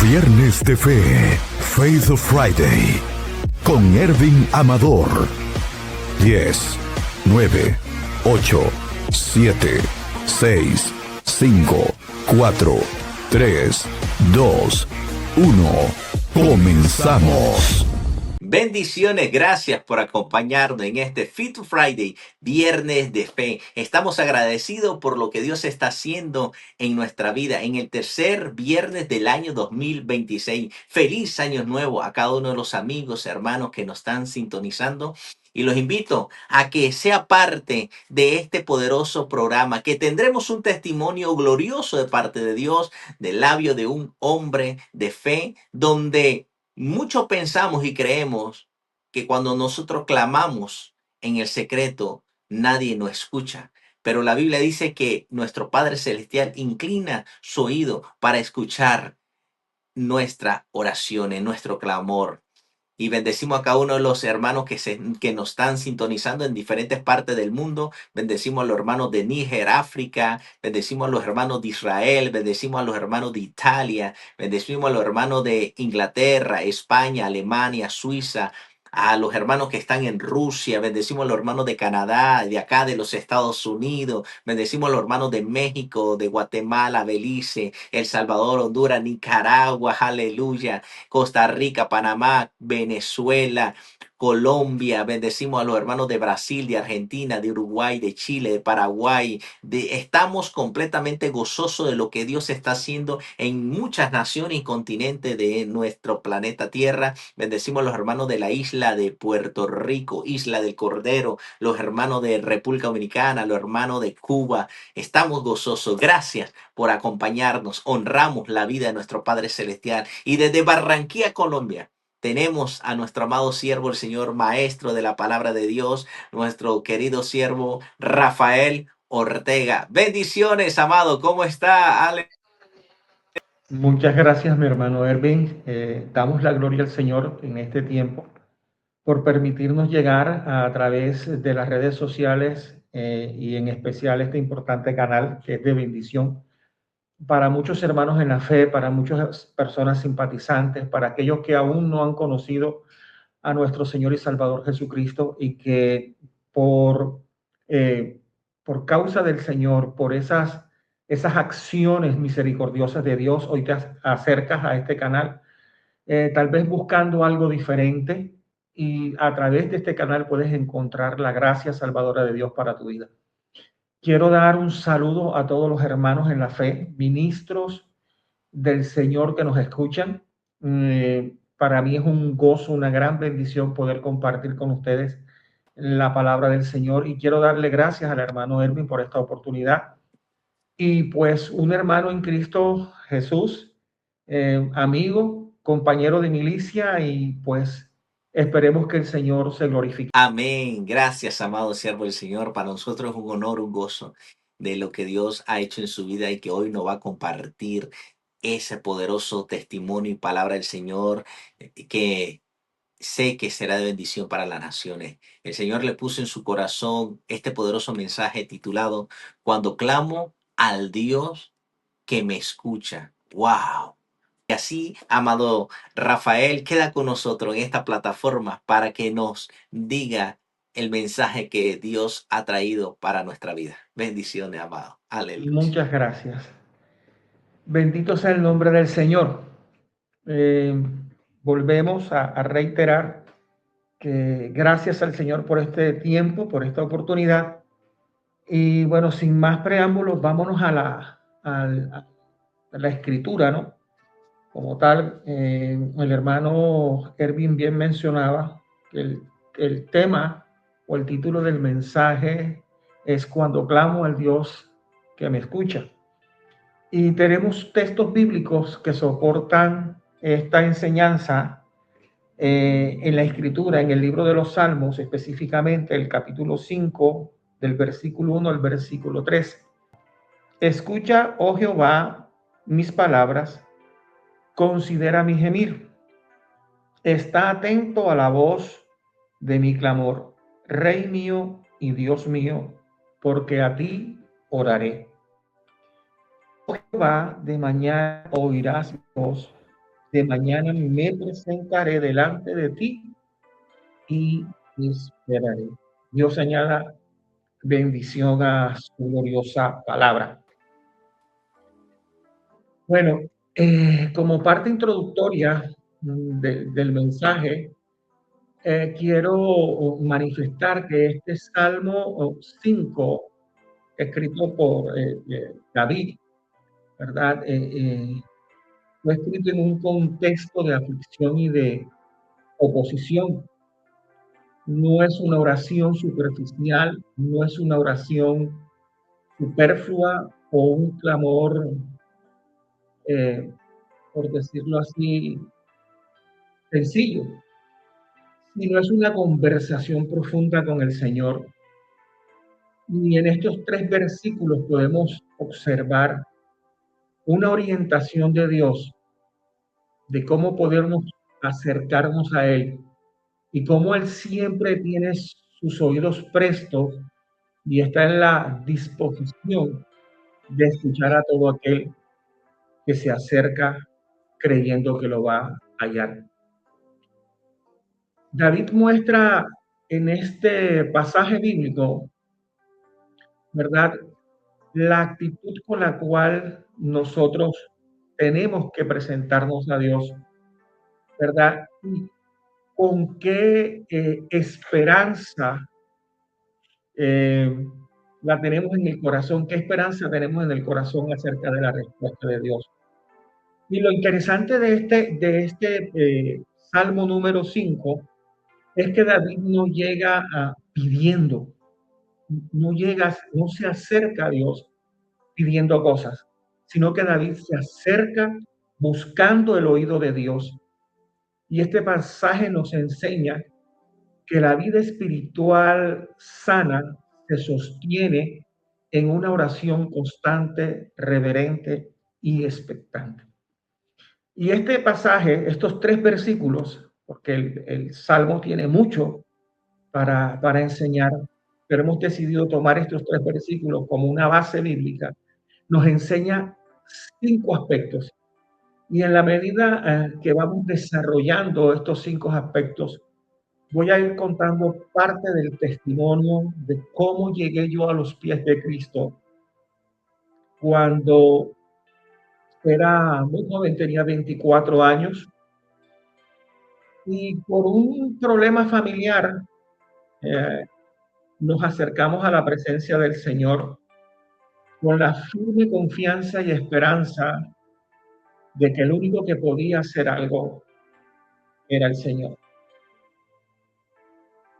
Viernes de Fe, Faith of Friday, con Ervin Amador. 10, 9, 8, 7, 6, 5, 4, 3, 2, 1. Comenzamos. Bendiciones, gracias por acompañarnos en este Fit to Friday, Viernes de Fe. Estamos agradecidos por lo que Dios está haciendo en nuestra vida en el tercer viernes del año 2026. Feliz año nuevo a cada uno de los amigos, hermanos que nos están sintonizando. Y los invito a que sea parte de este poderoso programa, que tendremos un testimonio glorioso de parte de Dios, del labio de un hombre de fe, donde mucho pensamos y creemos que cuando nosotros clamamos en el secreto, nadie nos escucha. Pero la Biblia dice que nuestro Padre Celestial inclina su oído para escuchar nuestra oración, nuestro clamor. Y bendecimos a cada uno de los hermanos que nos están sintonizando en diferentes partes del mundo. Bendecimos a los hermanos de Níger, África. Bendecimos a los hermanos de Israel. Bendecimos a los hermanos de Italia. Bendecimos a los hermanos de Inglaterra, España, Alemania, Suiza. A los hermanos que están en Rusia. Bendecimos a los hermanos de Canadá, de acá de los Estados Unidos. Bendecimos a los hermanos de México, de Guatemala, Belice, El Salvador, Honduras, Nicaragua. Aleluya. Costa Rica, Panamá, Venezuela, Colombia. Bendecimos a los hermanos de Brasil, de Argentina, de Uruguay, de Chile, de Paraguay. Estamos completamente gozosos de lo que Dios está haciendo en muchas naciones y continentes de nuestro planeta Tierra. Bendecimos a los hermanos de la isla de Puerto Rico, Isla del Cordero, los hermanos de República Dominicana, los hermanos de Cuba. Estamos gozosos. Gracias por acompañarnos. Honramos la vida de nuestro Padre Celestial. Y desde Barranquilla, Colombia, tenemos a nuestro amado siervo, el Señor Maestro de la Palabra de Dios, nuestro querido siervo Rafael Ortega. Bendiciones, amado. ¿Cómo está, Ale? Muchas gracias, mi hermano Ervin. Damos la gloria al Señor en este tiempo por permitirnos llegar a través de las redes sociales y en especial este importante canal que es de bendición para muchos hermanos en la fe, para muchas personas simpatizantes, para aquellos que aún no han conocido a nuestro Señor y Salvador Jesucristo y que por, eh, por causa del Señor, por esas acciones misericordiosas de Dios, hoy te acercas a este canal, tal vez buscando algo diferente, y a través de este canal puedes encontrar la gracia salvadora de Dios para tu vida. Quiero dar un saludo a todos los hermanos en la fe, ministros del Señor que nos escuchan. Para mí es un gozo, una gran bendición poder compartir con ustedes la palabra del Señor, y quiero darle gracias al hermano Erwin por esta oportunidad. Y pues un hermano en Cristo Jesús, amigo, compañero de milicia, y pues esperemos que el Señor se glorifique. Amén. Gracias, amado siervo del Señor. Para nosotros es un honor, un gozo de lo que Dios ha hecho en su vida y que hoy nos va a compartir ese poderoso testimonio y palabra del Señor, que sé que será de bendición para las naciones. El Señor le puso en su corazón este poderoso mensaje titulado Cuando clamo al Dios que me escucha. ¡Wow! Y así, amado Rafael, queda con nosotros en esta plataforma para que nos diga el mensaje que Dios ha traído para nuestra vida. Bendiciones, amado. Aleluya. Muchas gracias. Bendito sea el nombre del Señor. Eh, Volvemos a reiterar que gracias al Señor por este tiempo, por esta oportunidad. Y bueno, sin más preámbulos, vámonos a la escritura, ¿no? Como tal, el hermano Erwin bien mencionaba que el tema o el título del mensaje es Cuando clamo al Dios que me escucha. Y tenemos textos bíblicos que soportan esta enseñanza en la escritura, en el libro de los Salmos, específicamente el capítulo 5, del versículo 1 al versículo 13. Escucha, oh Jehová, mis palabras, considera mi gemir. Está atento a la voz de mi clamor, Rey mío y Dios mío, porque a ti oraré. Oh Jehová, de mañana oirás mi voz, de mañana me presentaré delante de ti y esperaré. Dios añada bendición a su gloriosa palabra. Bueno, como parte introductoria del mensaje, quiero manifestar que este Salmo 5, escrito por David, ¿verdad? Fue escrito en un contexto de aflicción y de oposición. No es una oración superficial, no es una oración superflua o un clamor, eh, por decirlo así, sencillo, sino es una conversación profunda con el Señor. Y en estos 3 versículos podemos observar una orientación de Dios de cómo podernos acercarnos a Él y cómo Él siempre tiene sus oídos prestos y está en la disposición de escuchar a todo aquel que se acerca creyendo que lo va a hallar. David muestra en este pasaje bíblico, ¿verdad?, la actitud con la cual nosotros tenemos que presentarnos a Dios, ¿verdad? Y con qué esperanza la tenemos en el corazón, qué esperanza tenemos en el corazón acerca de la respuesta de Dios. Y lo interesante de este Salmo número 5 es que David no llega pidiendo, no se acerca a Dios pidiendo cosas, sino que David se acerca buscando el oído de Dios. Y este pasaje nos enseña que la vida espiritual sana se sostiene en una oración constante, reverente y expectante. Y este pasaje, estos 3 versículos, porque el Salmo tiene mucho para enseñar, pero hemos decidido tomar estos 3 versículos como una base bíblica, nos enseña 5 aspectos. Y en la medida que vamos desarrollando estos 5 aspectos, voy a ir contando parte del testimonio de cómo llegué yo a los pies de Cristo cuando era muy joven, tenía 24 años, y por un problema familiar nos acercamos a la presencia del Señor con la firme confianza y esperanza de que el único que podía hacer algo era el Señor.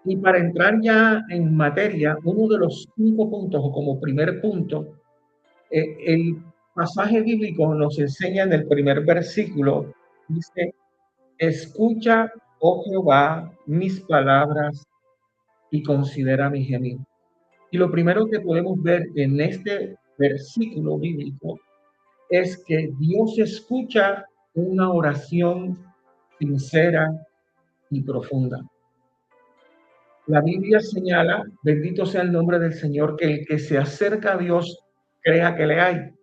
Y para entrar ya en materia, uno de los 5 puntos, o como primer punto, el pasaje bíblico nos enseña en el primer versículo, dice: escucha, oh Jehová, mis palabras y considera mi gemido. Y lo primero que podemos ver en este versículo bíblico es que Dios escucha una oración sincera y profunda. La Biblia señala, bendito sea el nombre del Señor, que el que se acerca a Dios crea que le hay,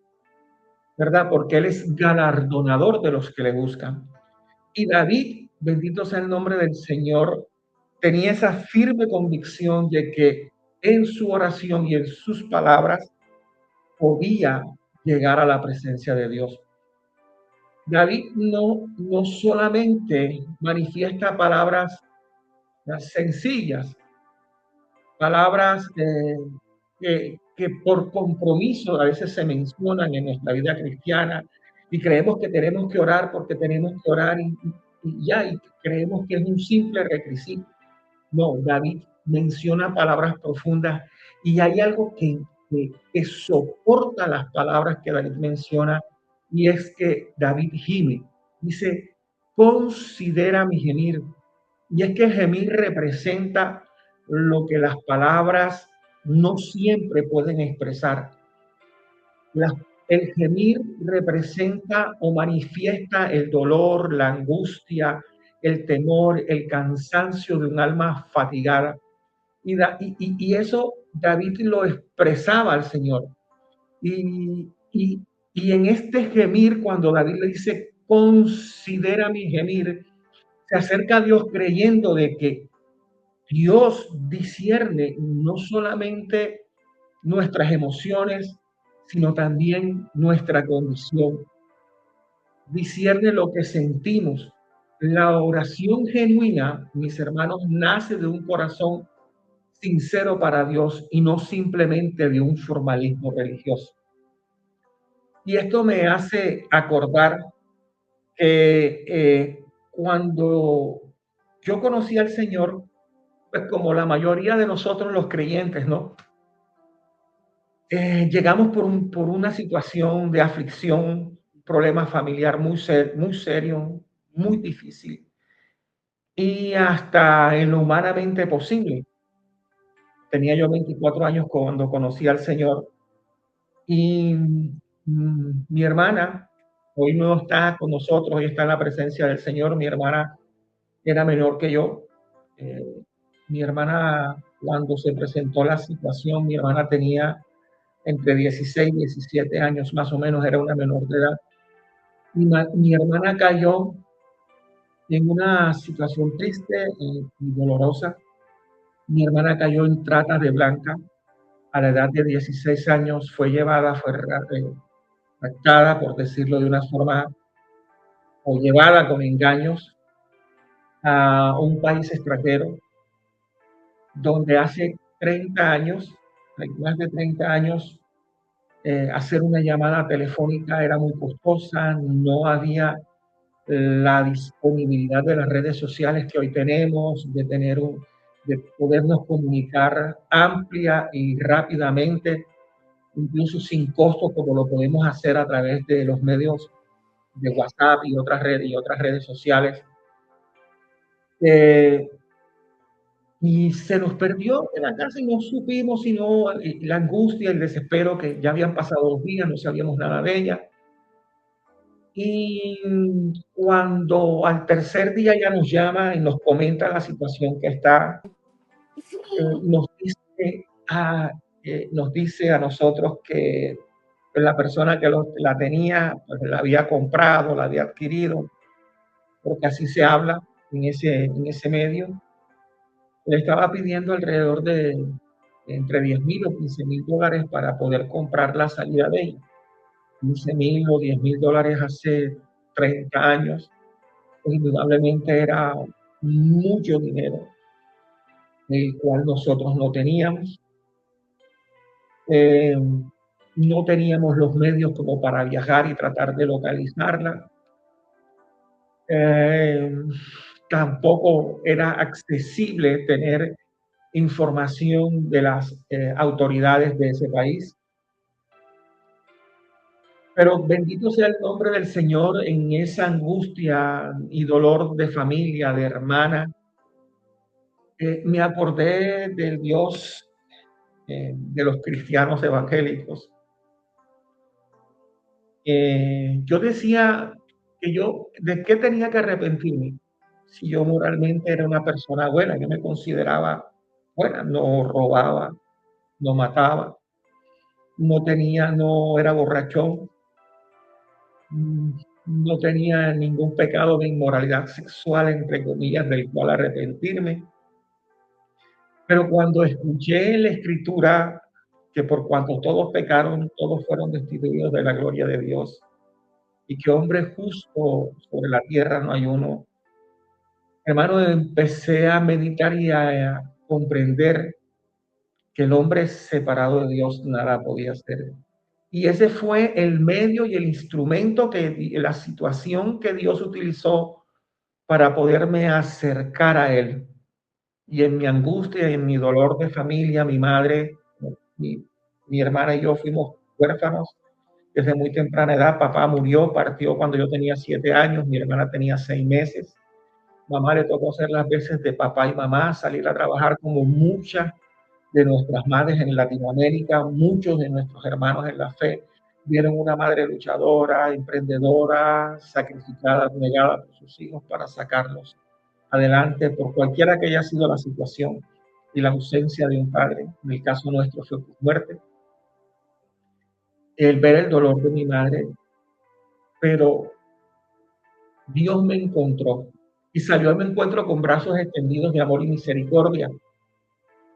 ¿verdad? Porque Él es galardonador de los que le buscan. Y David, bendito sea el nombre del Señor, tenía esa firme convicción de que en su oración y en sus palabras podía llegar a la presencia de Dios. David no solamente manifiesta palabras sencillas, palabras que por compromiso a veces se mencionan en nuestra vida cristiana y creemos que tenemos que orar porque tenemos que orar y creemos que es un simple requisito. No, David menciona palabras profundas y hay algo que soporta las palabras que David menciona, y es que David gime. Dice: considera mi gemir. Y es que el gemir representa lo que las palabras no siempre pueden expresar. El gemir representa o manifiesta el dolor, la angustia, el temor, el cansancio de un alma fatigada. Y eso David lo expresaba al Señor. Y en este gemir, cuando David le dice, considera mi gemir, se acerca a Dios creyendo de que Dios discierne no solamente nuestras emociones, sino también nuestra condición. Discierne lo que sentimos. La oración genuina, mis hermanos, nace de un corazón sincero para Dios y no simplemente de un formalismo religioso. Y esto me hace acordar que cuando yo conocí al Señor, pues como la mayoría de nosotros los creyentes, ¿no? Llegamos por una situación de aflicción, un problema familiar muy serio, muy difícil y hasta en lo humanamente posible. Tenía yo 24 años cuando conocí al Señor y mi hermana hoy no está con nosotros, hoy está en la presencia del Señor. Mi hermana era menor que yo. Eh, Mi hermana, cuando se presentó la situación, mi hermana tenía entre 16 y 17 años más o menos, era una menor de edad. Mi hermana cayó en una situación triste y dolorosa. Mi hermana cayó en trata de blanca. A la edad de 16 años fue llevada, fue raptada, por decirlo de una forma, o llevada con engaños a un país extranjero, donde hace 30 años, más de 30 años, hacer una llamada telefónica era muy costosa, no había la disponibilidad de las redes sociales que hoy tenemos, de podernos comunicar amplia y rápidamente, incluso sin costo, como lo podemos hacer a través de los medios de WhatsApp y otras redes sociales. Y se nos perdió en la casa y no supimos sino la angustia, el desespero, que ya habían pasado 2 días, no sabíamos nada de ella. Y cuando al tercer día ella nos llama y nos comenta la situación que está, nos dice a nosotros que la persona que la tenía, pues la había comprado, la había adquirido, porque así se habla en ese medio. Le estaba pidiendo alrededor de entre 10,000 o 15,000 dólares para poder comprar la salida de ella. 15,000 o 10,000 dólares hace 30 años, pues indudablemente era mucho dinero, el cual nosotros no teníamos. Eh, no teníamos los medios como para viajar y tratar de localizarla. Eh, Tampoco era accesible tener información de las autoridades de ese país. Pero bendito sea el nombre del Señor en esa angustia y dolor de familia, de hermana. Me acordé del Dios de los cristianos evangélicos. Yo decía que ¿de qué tenía que arrepentirme? Si yo moralmente era una persona buena, yo me consideraba buena, no robaba, no mataba, no era borrachón, no tenía ningún pecado de inmoralidad sexual, entre comillas, del cual arrepentirme. Pero cuando escuché la escritura, que por cuanto todos pecaron, todos fueron destituidos de la gloria de Dios, y que hombre justo sobre la tierra no hay uno, hermano, empecé a meditar y a comprender que el hombre separado de Dios nada podía hacer. Y ese fue el medio y el instrumento, la situación que Dios utilizó para poderme acercar a Él. Y en mi angustia y en mi dolor de familia, mi madre, mi hermana y yo fuimos huérfanos desde muy temprana edad. Papá murió, partió cuando yo tenía 7 años, mi hermana tenía 6 meses. Mamá le tocó hacer las veces de papá y mamá, salir a trabajar como muchas de nuestras madres en Latinoamérica. Muchos de nuestros hermanos en la fe vieron una madre luchadora, emprendedora, sacrificada, negada por sus hijos para sacarlos adelante por cualquiera que haya sido la situación. y la ausencia de un padre. En el caso nuestro fue por muerte. El ver el dolor de mi madre, pero Dios me encontró y salió a mi encuentro con brazos extendidos de amor y misericordia.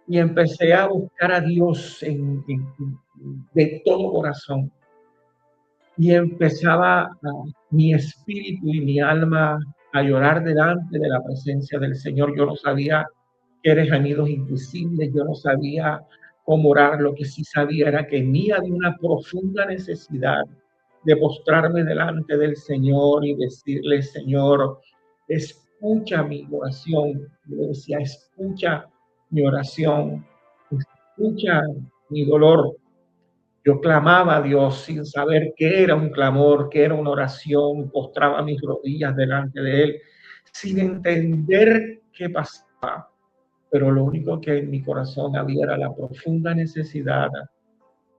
Y empecé a buscar a Dios de todo corazón. Y empezaba mi espíritu y mi alma a llorar delante de la presencia del Señor. Yo no sabía que eres gemidos invisibles, yo no sabía cómo orar. Lo que sí sabía era que tenía de una profunda necesidad de postrarme delante del Señor y decirle: Señor, escucha mi oración. Yo decía: escucha mi oración, escucha mi dolor. Yo clamaba a Dios sin saber qué era un clamor, qué era una oración, postraba mis rodillas delante de Él, sin entender qué pasaba. Pero lo único que en mi corazón había era la profunda necesidad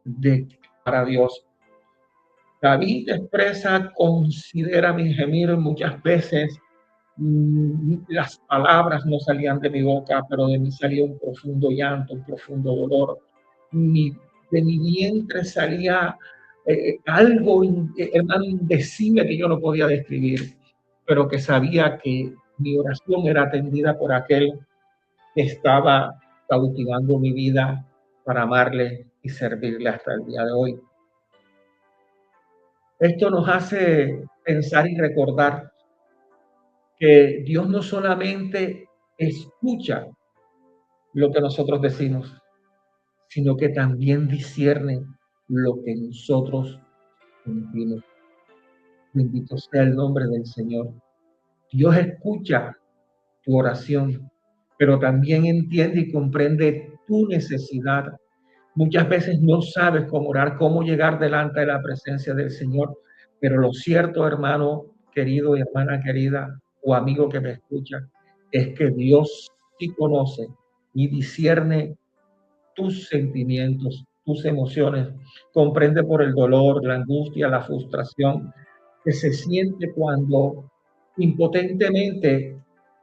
de clamar a Dios. David expresa: considera mi gemir. Muchas veces las palabras no salían de mi boca, pero de mí salía un profundo llanto, un profundo dolor. De mi vientre salía algo, hermano, indecible que yo no podía describir, pero que sabía que mi oración era atendida por aquel que estaba cautivando mi vida para amarle y servirle hasta el día de hoy. Esto nos hace pensar y recordar que Dios no solamente escucha lo que nosotros decimos, sino que también discierne lo que nosotros sentimos. Bendito sea el nombre del Señor. Dios escucha tu oración, pero también entiende y comprende tu necesidad. Muchas veces no sabes cómo orar, cómo llegar delante de la presencia del Señor, pero lo cierto, hermano querido y hermana querida, o amigo que me escucha, es que Dios sí conoce y discierne tus sentimientos, tus emociones, comprende por el dolor, la angustia, la frustración que se siente cuando impotentemente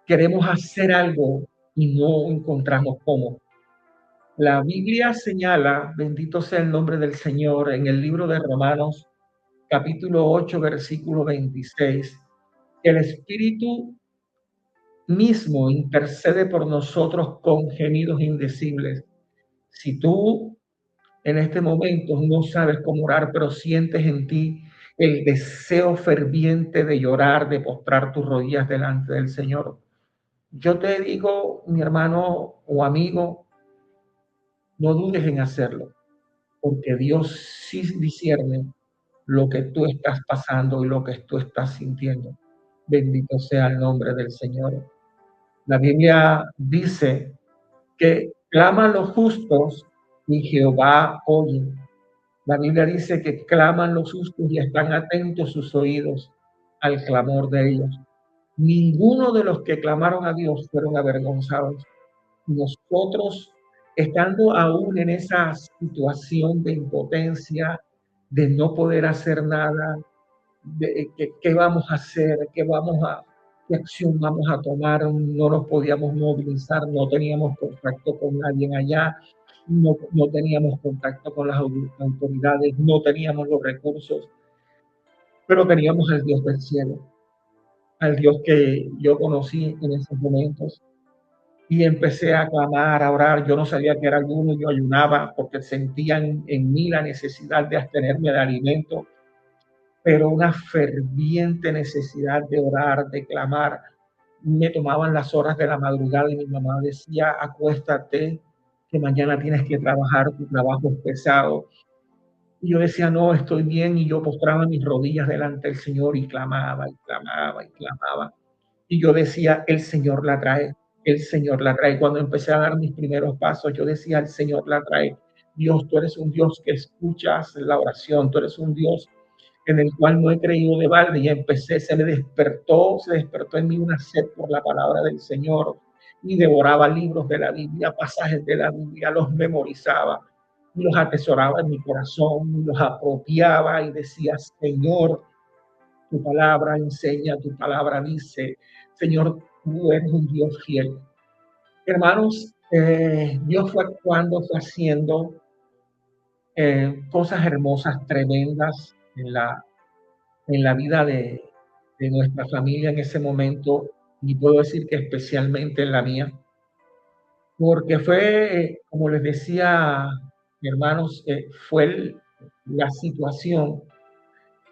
queremos hacer algo y no encontramos cómo. La Biblia señala, bendito sea el nombre del Señor, en el libro de Romanos, capítulo 8, versículo 26, que el Espíritu mismo intercede por nosotros con gemidos indecibles. Si tú en este momento no sabes cómo orar, pero sientes en ti el deseo ferviente de llorar, de postrar tus rodillas delante del Señor, yo te digo, mi hermano o amigo, no dudes en hacerlo, porque Dios sí discierne lo que tú estás pasando y lo que tú estás sintiendo. Bendito sea el nombre del Señor. La Biblia dice que claman los justos y Jehová oye. La Biblia dice que claman los justos y están atentos sus oídos al clamor de ellos. Ninguno de los que clamaron a Dios fueron avergonzados. Nosotros, estando aún en esa situación de impotencia, de no poder hacer nada, de qué vamos a hacer, qué acción vamos a tomar, no nos podíamos movilizar, no teníamos contacto con nadie allá, no teníamos contacto con las autoridades, no teníamos los recursos, pero teníamos al Dios del cielo, al Dios que yo conocí en esos momentos. Y empecé a clamar, a orar. Yo no sabía que era alguno, yo ayunaba porque sentía en mí la necesidad de abstenerme de alimento, pero una ferviente necesidad de orar, de clamar. Me tomaban las horas de la madrugada y mi mamá decía: acuéstate, que mañana tienes que trabajar, tu trabajo es pesado. Y yo decía: no, estoy bien. Y yo postraba mis rodillas delante del Señor y clamaba y clamaba y clamaba. Y yo decía: el Señor la trae, el Señor la trae. Cuando empecé a dar mis primeros pasos, yo decía: el Señor la trae. Dios, tú eres un Dios que escuchas la oración, tú eres un Dios en el cual no he creído de balde. Y empecé, se despertó en mí una sed por la palabra del Señor. Y devoraba libros de la Biblia, pasajes de la Biblia, los memorizaba, y los atesoraba en mi corazón, y los apropiaba y decía: Señor, tu palabra enseña, tu palabra dice. Señor, tú eres un Dios fiel. Hermanos, Dios fue actuando, fue haciendo cosas hermosas, tremendas en la vida de nuestra familia en ese momento, y puedo decir que especialmente en la mía, porque fue, como les decía, hermanos, la situación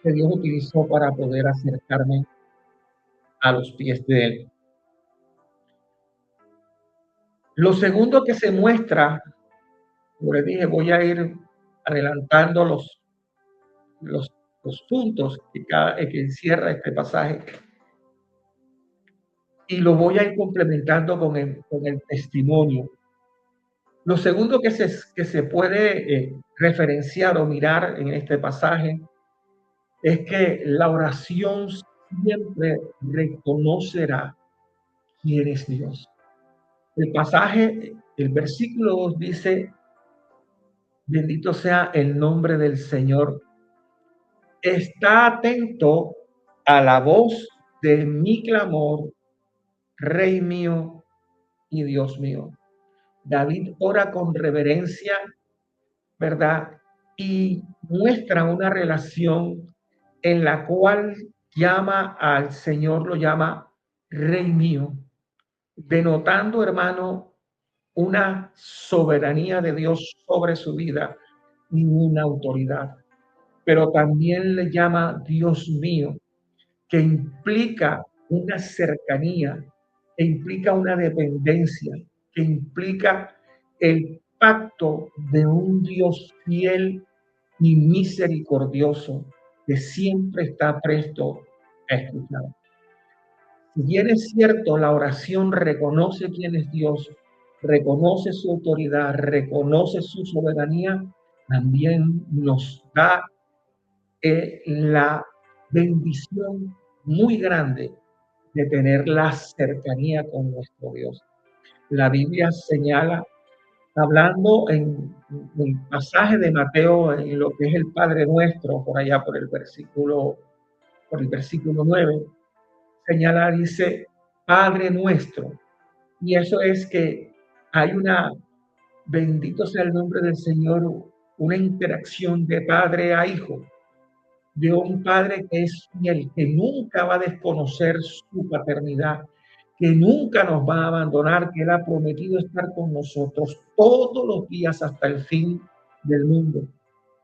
que Dios utilizó para poder acercarme a los pies de Él. Lo segundo que se muestra, como les dije, voy a ir adelantando los, los puntos que encierra este pasaje, y lo voy a ir complementando con el testimonio. Lo segundo que se puede referenciar o mirar en este pasaje es que la oración siempre reconocerá quién es Dios. El pasaje, el versículo 2 dice: bendito sea el nombre del Señor. Está atento a la voz de mi clamor, Rey mío y Dios mío. David ora con reverencia, ¿verdad? Y muestra una relación en la cual llama al Señor, lo llama Rey mío, denotando, hermano, una soberanía de Dios sobre su vida y una autoridad. Pero también le llama Dios mío, que implica una cercanía, que implica una dependencia, que implica el pacto de un Dios fiel y misericordioso que siempre está presto a escuchar. Si bien es cierto, la oración reconoce quién es Dios, reconoce su autoridad, reconoce su soberanía, también nos da la bendición muy grande de tener la cercanía con nuestro Dios. La Biblia señala, hablando en el pasaje de Mateo, en lo que es el Padre Nuestro, por allá por el versículo 9, señala, dice, Padre Nuestro. Y eso es que hay bendito sea el nombre del Señor, una interacción de padre a hijo, de un padre que es fiel, que nunca va a desconocer su paternidad, que nunca nos va a abandonar, que Él ha prometido estar con nosotros todos los días hasta el fin del mundo.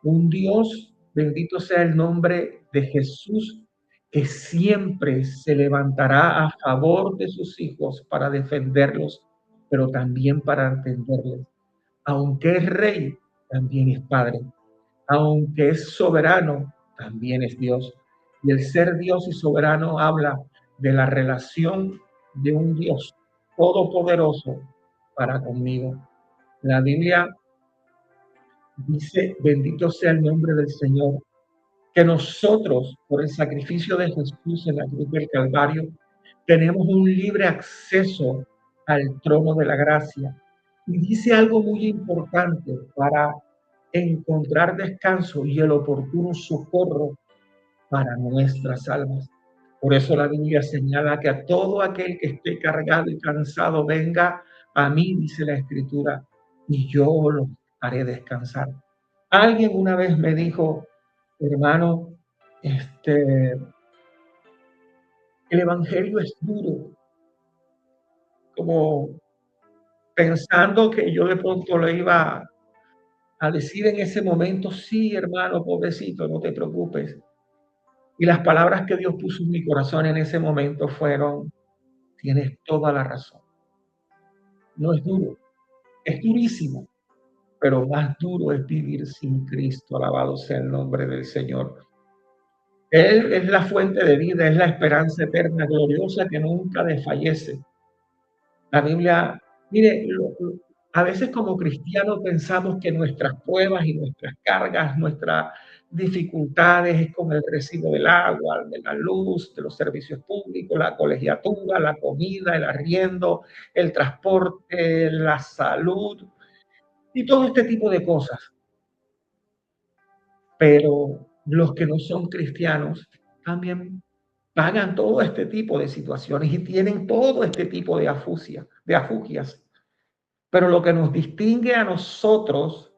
Un Dios, bendito sea el nombre de Jesús, que siempre se levantará a favor de sus hijos para defenderlos, pero también para atenderles. Aunque es rey, también es padre. Aunque es soberano, también es Dios. Y el ser Dios y soberano habla de la relación de un Dios todopoderoso para conmigo. La Biblia dice, bendito sea el nombre del Señor, que nosotros, por el sacrificio de Jesús en la cruz del Calvario, tenemos un libre acceso al trono de la gracia. Y dice algo muy importante para encontrar descanso y el oportuno socorro para nuestras almas. Por eso la Biblia señala que a todo aquel que esté cargado y cansado venga a mí, dice la Escritura, y yo lo haré descansar. Alguien una vez me dijo, hermano, el evangelio es duro, como pensando que yo de pronto le iba a decir en ese momento, sí, hermano, pobrecito, no te preocupes. Y las palabras que Dios puso en mi corazón en ese momento fueron, tienes toda la razón. No es duro, es durísimo, pero más duro es vivir sin Cristo. Alabado sea el nombre del Señor. Él es la fuente de vida, es la esperanza eterna, gloriosa, que nunca desfallece. La Biblia, mire, a veces como cristianos pensamos que nuestras pruebas y nuestras cargas, nuestras dificultades es con el recibo del agua, de la luz, de los servicios públicos, la colegiatura, la comida, el arriendo, el transporte, la salud y todo este tipo de cosas. Pero los que no son cristianos también pagan todo este tipo de situaciones y tienen todo este tipo de afugias. Pero lo que nos distingue a nosotros,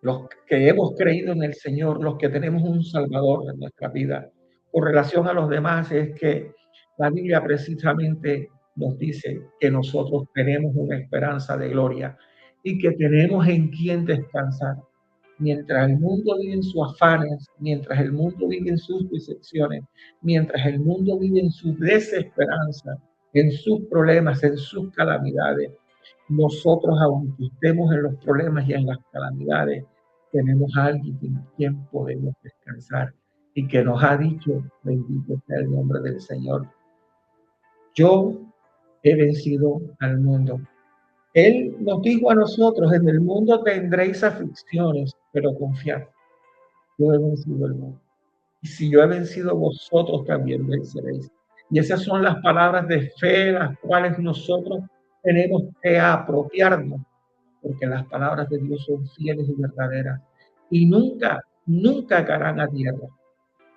los que hemos creído en el Señor, los que tenemos un Salvador en nuestra vida, con relación a los demás, es que la Biblia precisamente nos dice que nosotros tenemos una esperanza de gloria y que tenemos en quien descansar. Mientras el mundo vive en sus afanes, mientras el mundo vive en sus decepciones, mientras el mundo vive en su desesperanza, en sus problemas, en sus calamidades, nosotros, aunque estemos en los problemas y en las calamidades, tenemos a alguien en quien podemos descansar y que nos ha dicho, bendito sea el nombre del Señor, yo he vencido al mundo. Él nos dijo a nosotros, en el mundo tendréis aflicciones, pero confiad, yo he vencido el mundo. Y si yo he vencido, vosotros también venceréis. Y esas son las palabras de fe, las cuales nosotros tenemos que apropiarnos, porque las palabras de Dios son fieles y verdaderas. Y nunca caerán a tierra.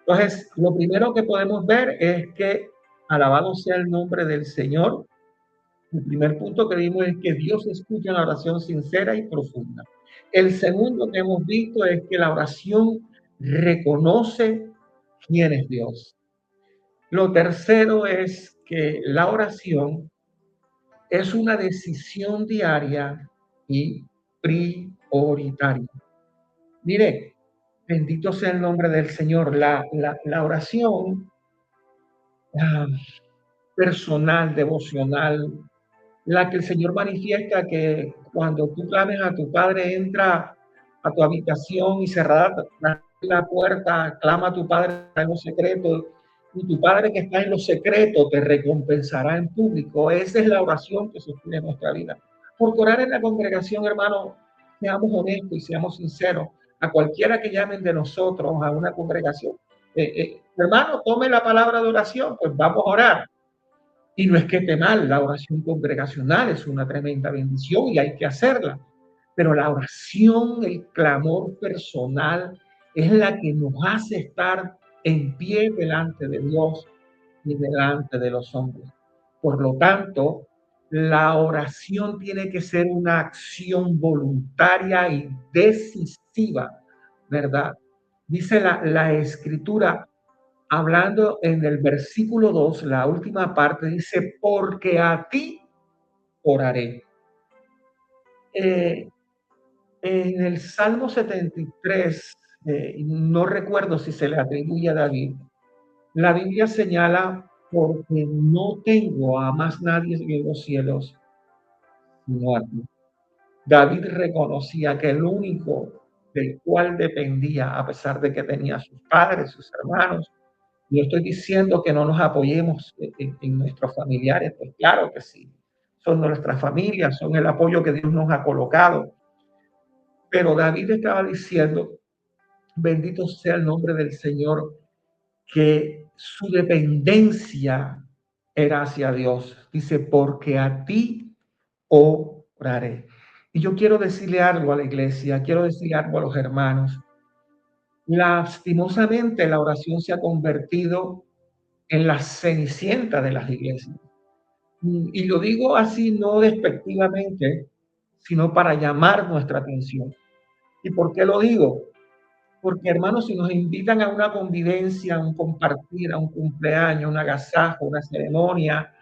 Entonces, lo primero que podemos ver es que, alabado sea el nombre del Señor, el primer punto que vimos es que Dios escucha una oración sincera y profunda. El segundo que hemos visto es que la oración reconoce quién es Dios. Lo tercero es que la oración es una decisión diaria y prioritaria. Mire, bendito sea el nombre del Señor. La oración personal, devocional, la que el Señor manifiesta que cuando tú clames a tu Padre, entra a tu habitación y cerrada la puerta, clama a tu Padre en los secretos, y tu Padre que está en los secretos te recompensará en público. Esa es la oración que sostiene nuestra vida. Porque orar en la congregación, hermano, seamos honestos y seamos sinceros, a cualquiera que llamen de nosotros a una congregación, hermano, tome la palabra de oración, pues vamos a orar. Y no es que esté mal, la oración congregacional es una tremenda bendición y hay que hacerla. Pero la oración, el clamor personal, es la que nos hace estar en pie delante de Dios y delante de los hombres. Por lo tanto, la oración tiene que ser una acción voluntaria y decisiva, ¿verdad? Dice la Escritura, hablando en el versículo 2, la última parte, dice, porque a ti oraré. En el Salmo 73, no recuerdo si se le atribuye a David, la Biblia señala, porque no tengo a más nadie en los cielos, sino a ti. David reconocía que el único del cual dependía, a pesar de que tenía sus padres, sus hermanos, no estoy diciendo que no nos apoyemos en nuestros familiares, pues claro que sí, son nuestras familias, son el apoyo que Dios nos ha colocado. Pero David estaba diciendo, bendito sea el nombre del Señor, que su dependencia era hacia Dios. Dice, porque a ti oraré. Y yo quiero decirle algo a la iglesia, quiero decirle algo a los hermanos. Lastimosamente la oración se ha convertido en la cenicienta de las iglesias. Y lo digo así no despectivamente, sino para llamar nuestra atención. ¿Y por qué lo digo? Porque, hermanos, si nos invitan a una convivencia, a un compartir, a un cumpleaños, un agasajo, una ceremonia,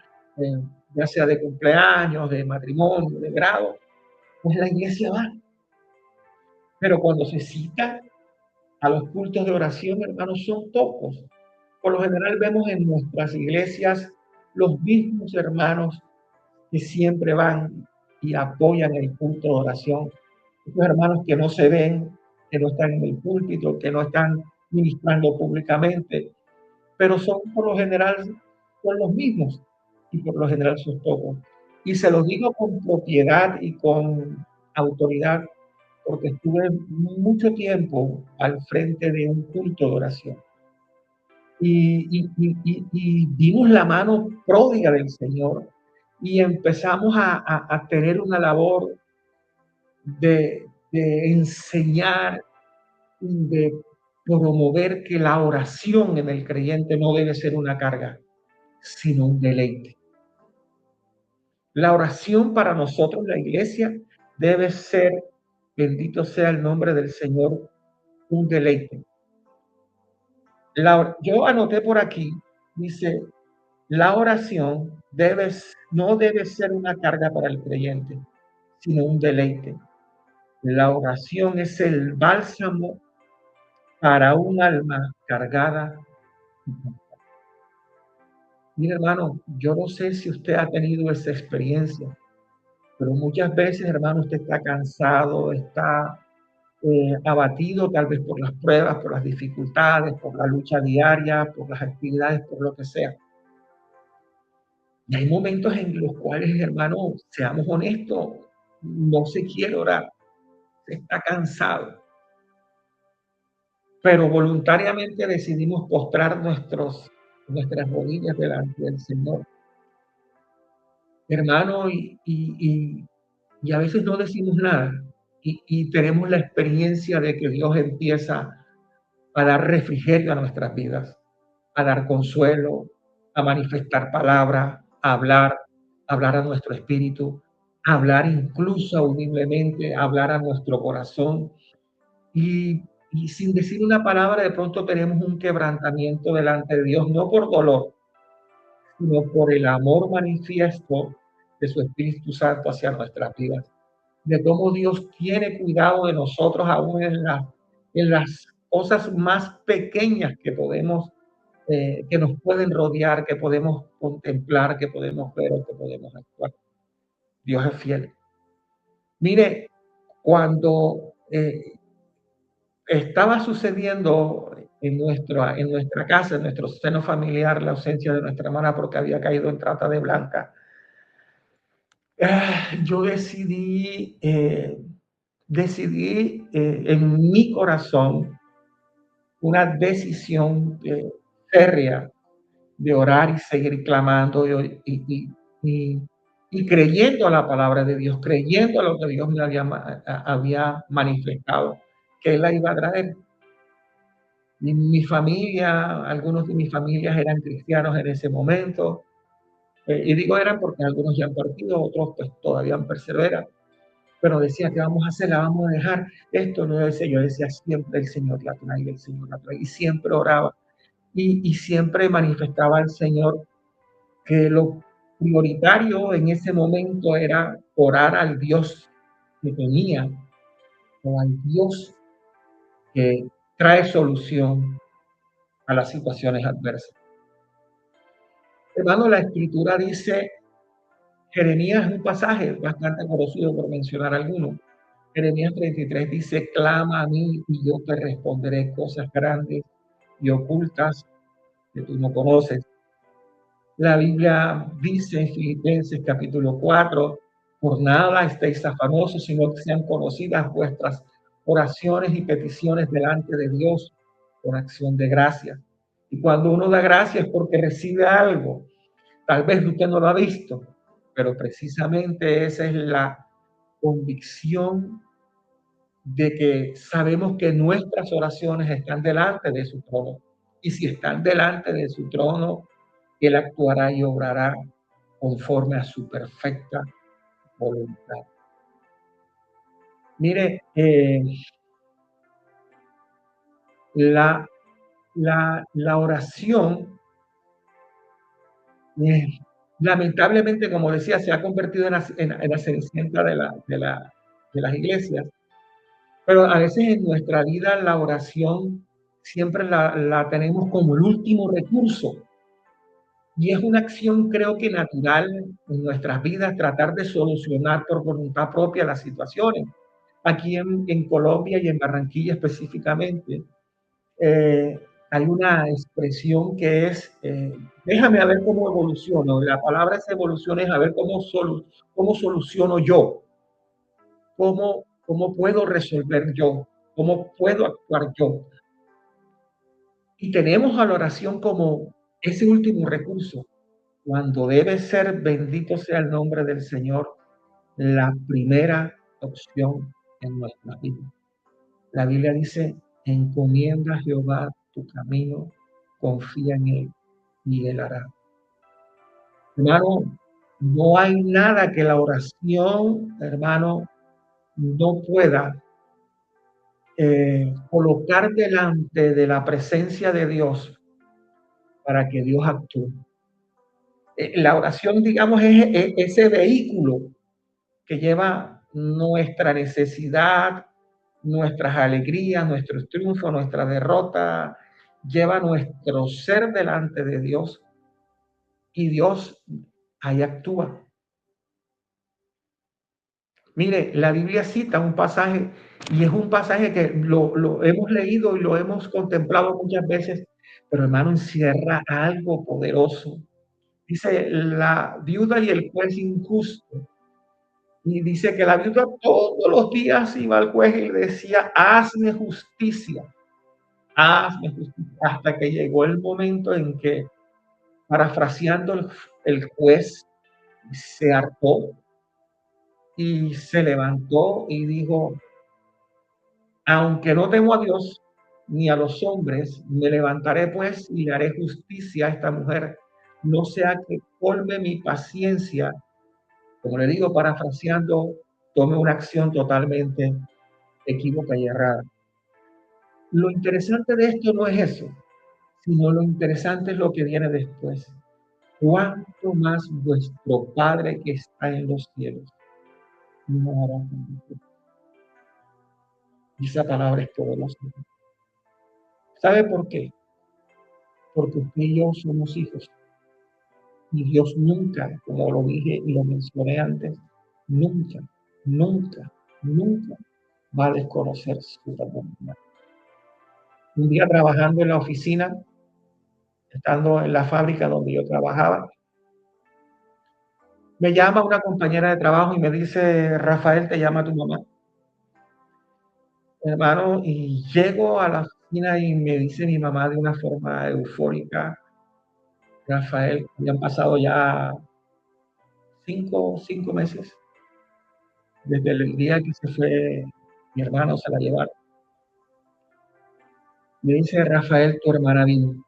ya sea de cumpleaños, de matrimonio, de grado, pues la iglesia va. Pero cuando se cita a los cultos de oración, hermanos, son pocos. Por lo general vemos en nuestras iglesias los mismos hermanos que siempre van y apoyan el culto de oración. Estos hermanos que no se ven, que no están en el púlpito, que no están ministrando públicamente, pero son por lo general son los mismos y por lo general son pocos. Y se los digo con propiedad y con autoridad, porque estuve mucho tiempo al frente de un culto de oración. Y vimos la mano pródiga del Señor y empezamos a tener una labor de enseñar y de promover que la oración en el creyente no debe ser una carga, sino un deleite. La oración para nosotros, la iglesia, debe ser, bendito sea el nombre del Señor, un deleite. Yo anoté por aquí, dice, la oración no debe ser una carga para el creyente, sino un deleite. La oración es el bálsamo para un alma cargada. Mira, hermano, yo no sé si usted ha tenido esa experiencia, pero muchas veces, hermano, usted está cansado, está abatido tal vez por las pruebas, por las dificultades, por la lucha diaria, por las actividades, por lo que sea. Y hay momentos en los cuales, hermano, seamos honestos, no se quiere orar, se está cansado, pero voluntariamente decidimos postrar nuestras rodillas delante del Señor. Hermano, y a veces no decimos nada, y tenemos la experiencia de que Dios empieza a dar refrigerio a nuestras vidas, a dar consuelo, a manifestar palabra, a hablar a nuestro espíritu, a hablar incluso audiblemente, a hablar a nuestro corazón. Y sin decir una palabra, de pronto tenemos un quebrantamiento delante de Dios, no por dolor, sino por el amor manifiesto de su Espíritu Santo hacia nuestras vidas, de cómo Dios tiene cuidado de nosotros aún en las cosas más pequeñas que nos pueden rodear, que podemos contemplar, que podemos ver o que podemos actuar. Dios es fiel. Mire, cuando estaba sucediendo en nuestra casa, en nuestro seno familiar, la ausencia de nuestra hermana porque había caído en trata de blanca, yo decidí en mi corazón una decisión férrea de orar y seguir clamando y creyendo a la palabra de Dios, creyendo a lo que Dios me había manifestado, que Él la iba a traer. Y mi familia, algunos de mis familias eran cristianos en ese momento, y digo eran porque algunos ya han partido, otros pues todavía perseveran, pero decía, ¿qué vamos a hacer? ¿La vamos a dejar? Esto no decía, yo decía, siempre el Señor la trae, el Señor la trae, y siempre oraba, y siempre manifestaba al Señor que lo prioritario en ese momento era orar al Dios que tenía, o al Dios que trae solución a las situaciones adversas. Hermano, la Escritura dice, Jeremías es un pasaje bastante conocido por mencionar alguno. Jeremías 33 dice, clama a mí y yo te responderé cosas grandes y ocultas que tú no conoces. La Biblia dice en Filipenses capítulo 4, por nada estéis afanosos, sino que sean conocidas vuestras oraciones y peticiones delante de Dios con acción de gracias. Y cuando uno da gracias es porque recibe algo. Tal vez usted no lo ha visto, pero precisamente esa es la convicción de que sabemos que nuestras oraciones están delante de su trono. Y si están delante de su trono, Él actuará y obrará conforme a su perfecta voluntad. Mire, la oración, lamentablemente, como decía, se ha convertido en la cenicienta de las iglesias. Pero a veces en nuestra vida la oración siempre la tenemos como el último recurso. Y es una acción, creo que natural en nuestras vidas, tratar de solucionar por voluntad propia las situaciones. Aquí en Colombia y en Barranquilla específicamente, hay una expresión que es, déjame a ver cómo evoluciono. La palabra esa evolución es a ver cómo soluciono yo, cómo puedo resolver yo, cómo puedo actuar yo. Y tenemos a la oración como ese último recurso, cuando debe ser, bendito sea el nombre del Señor, la primera opción en nuestra vida. La Biblia dice, encomienda a Jehová tu camino, confía en Él y Él hará. Hermano, No hay nada que la oración, hermano, no pueda colocar delante de la presencia de Dios para que Dios actúe. La oración, digamos, es ese vehículo que lleva nuestra necesidad, nuestras alegrías, nuestros triunfos, nuestra derrota, lleva nuestro ser delante de Dios y Dios ahí actúa. Mire, la Biblia cita un pasaje y es un pasaje que lo hemos leído y lo hemos contemplado muchas veces, pero hermano, encierra algo poderoso. Dice la viuda y el juez injusto. Y dice que la viuda todos los días iba al juez y le decía, hazme justicia, hasta que llegó el momento en que, parafraseando el juez, se hartó y se levantó y dijo, aunque no temo a Dios ni a los hombres, me levantaré pues y le haré justicia a esta mujer, no sea que colme mi paciencia, como le digo, parafraseando, tome una acción totalmente equívoca y errada. Lo interesante de esto no es eso, sino lo interesante es lo que viene después. Cuánto más vuestro Padre que está en los cielos no hará con vosotros. Esa palabra es poderosa. ¿Sabe por qué? Porque usted y yo somos hijos. Y Dios nunca, como lo dije y lo mencioné antes, nunca, nunca, nunca va a desconocer su voluntad. Un día trabajando en la oficina, estando en la fábrica donde yo trabajaba, me llama una compañera de trabajo y me dice, Rafael, te llama tu mamá. Hermano, y llego a la oficina y me dice mi mamá de una forma eufórica, Rafael, habían pasado ya cinco meses desde el día que se fue mi hermano, se la llevaron. Me dice, Rafael, tu hermana vino.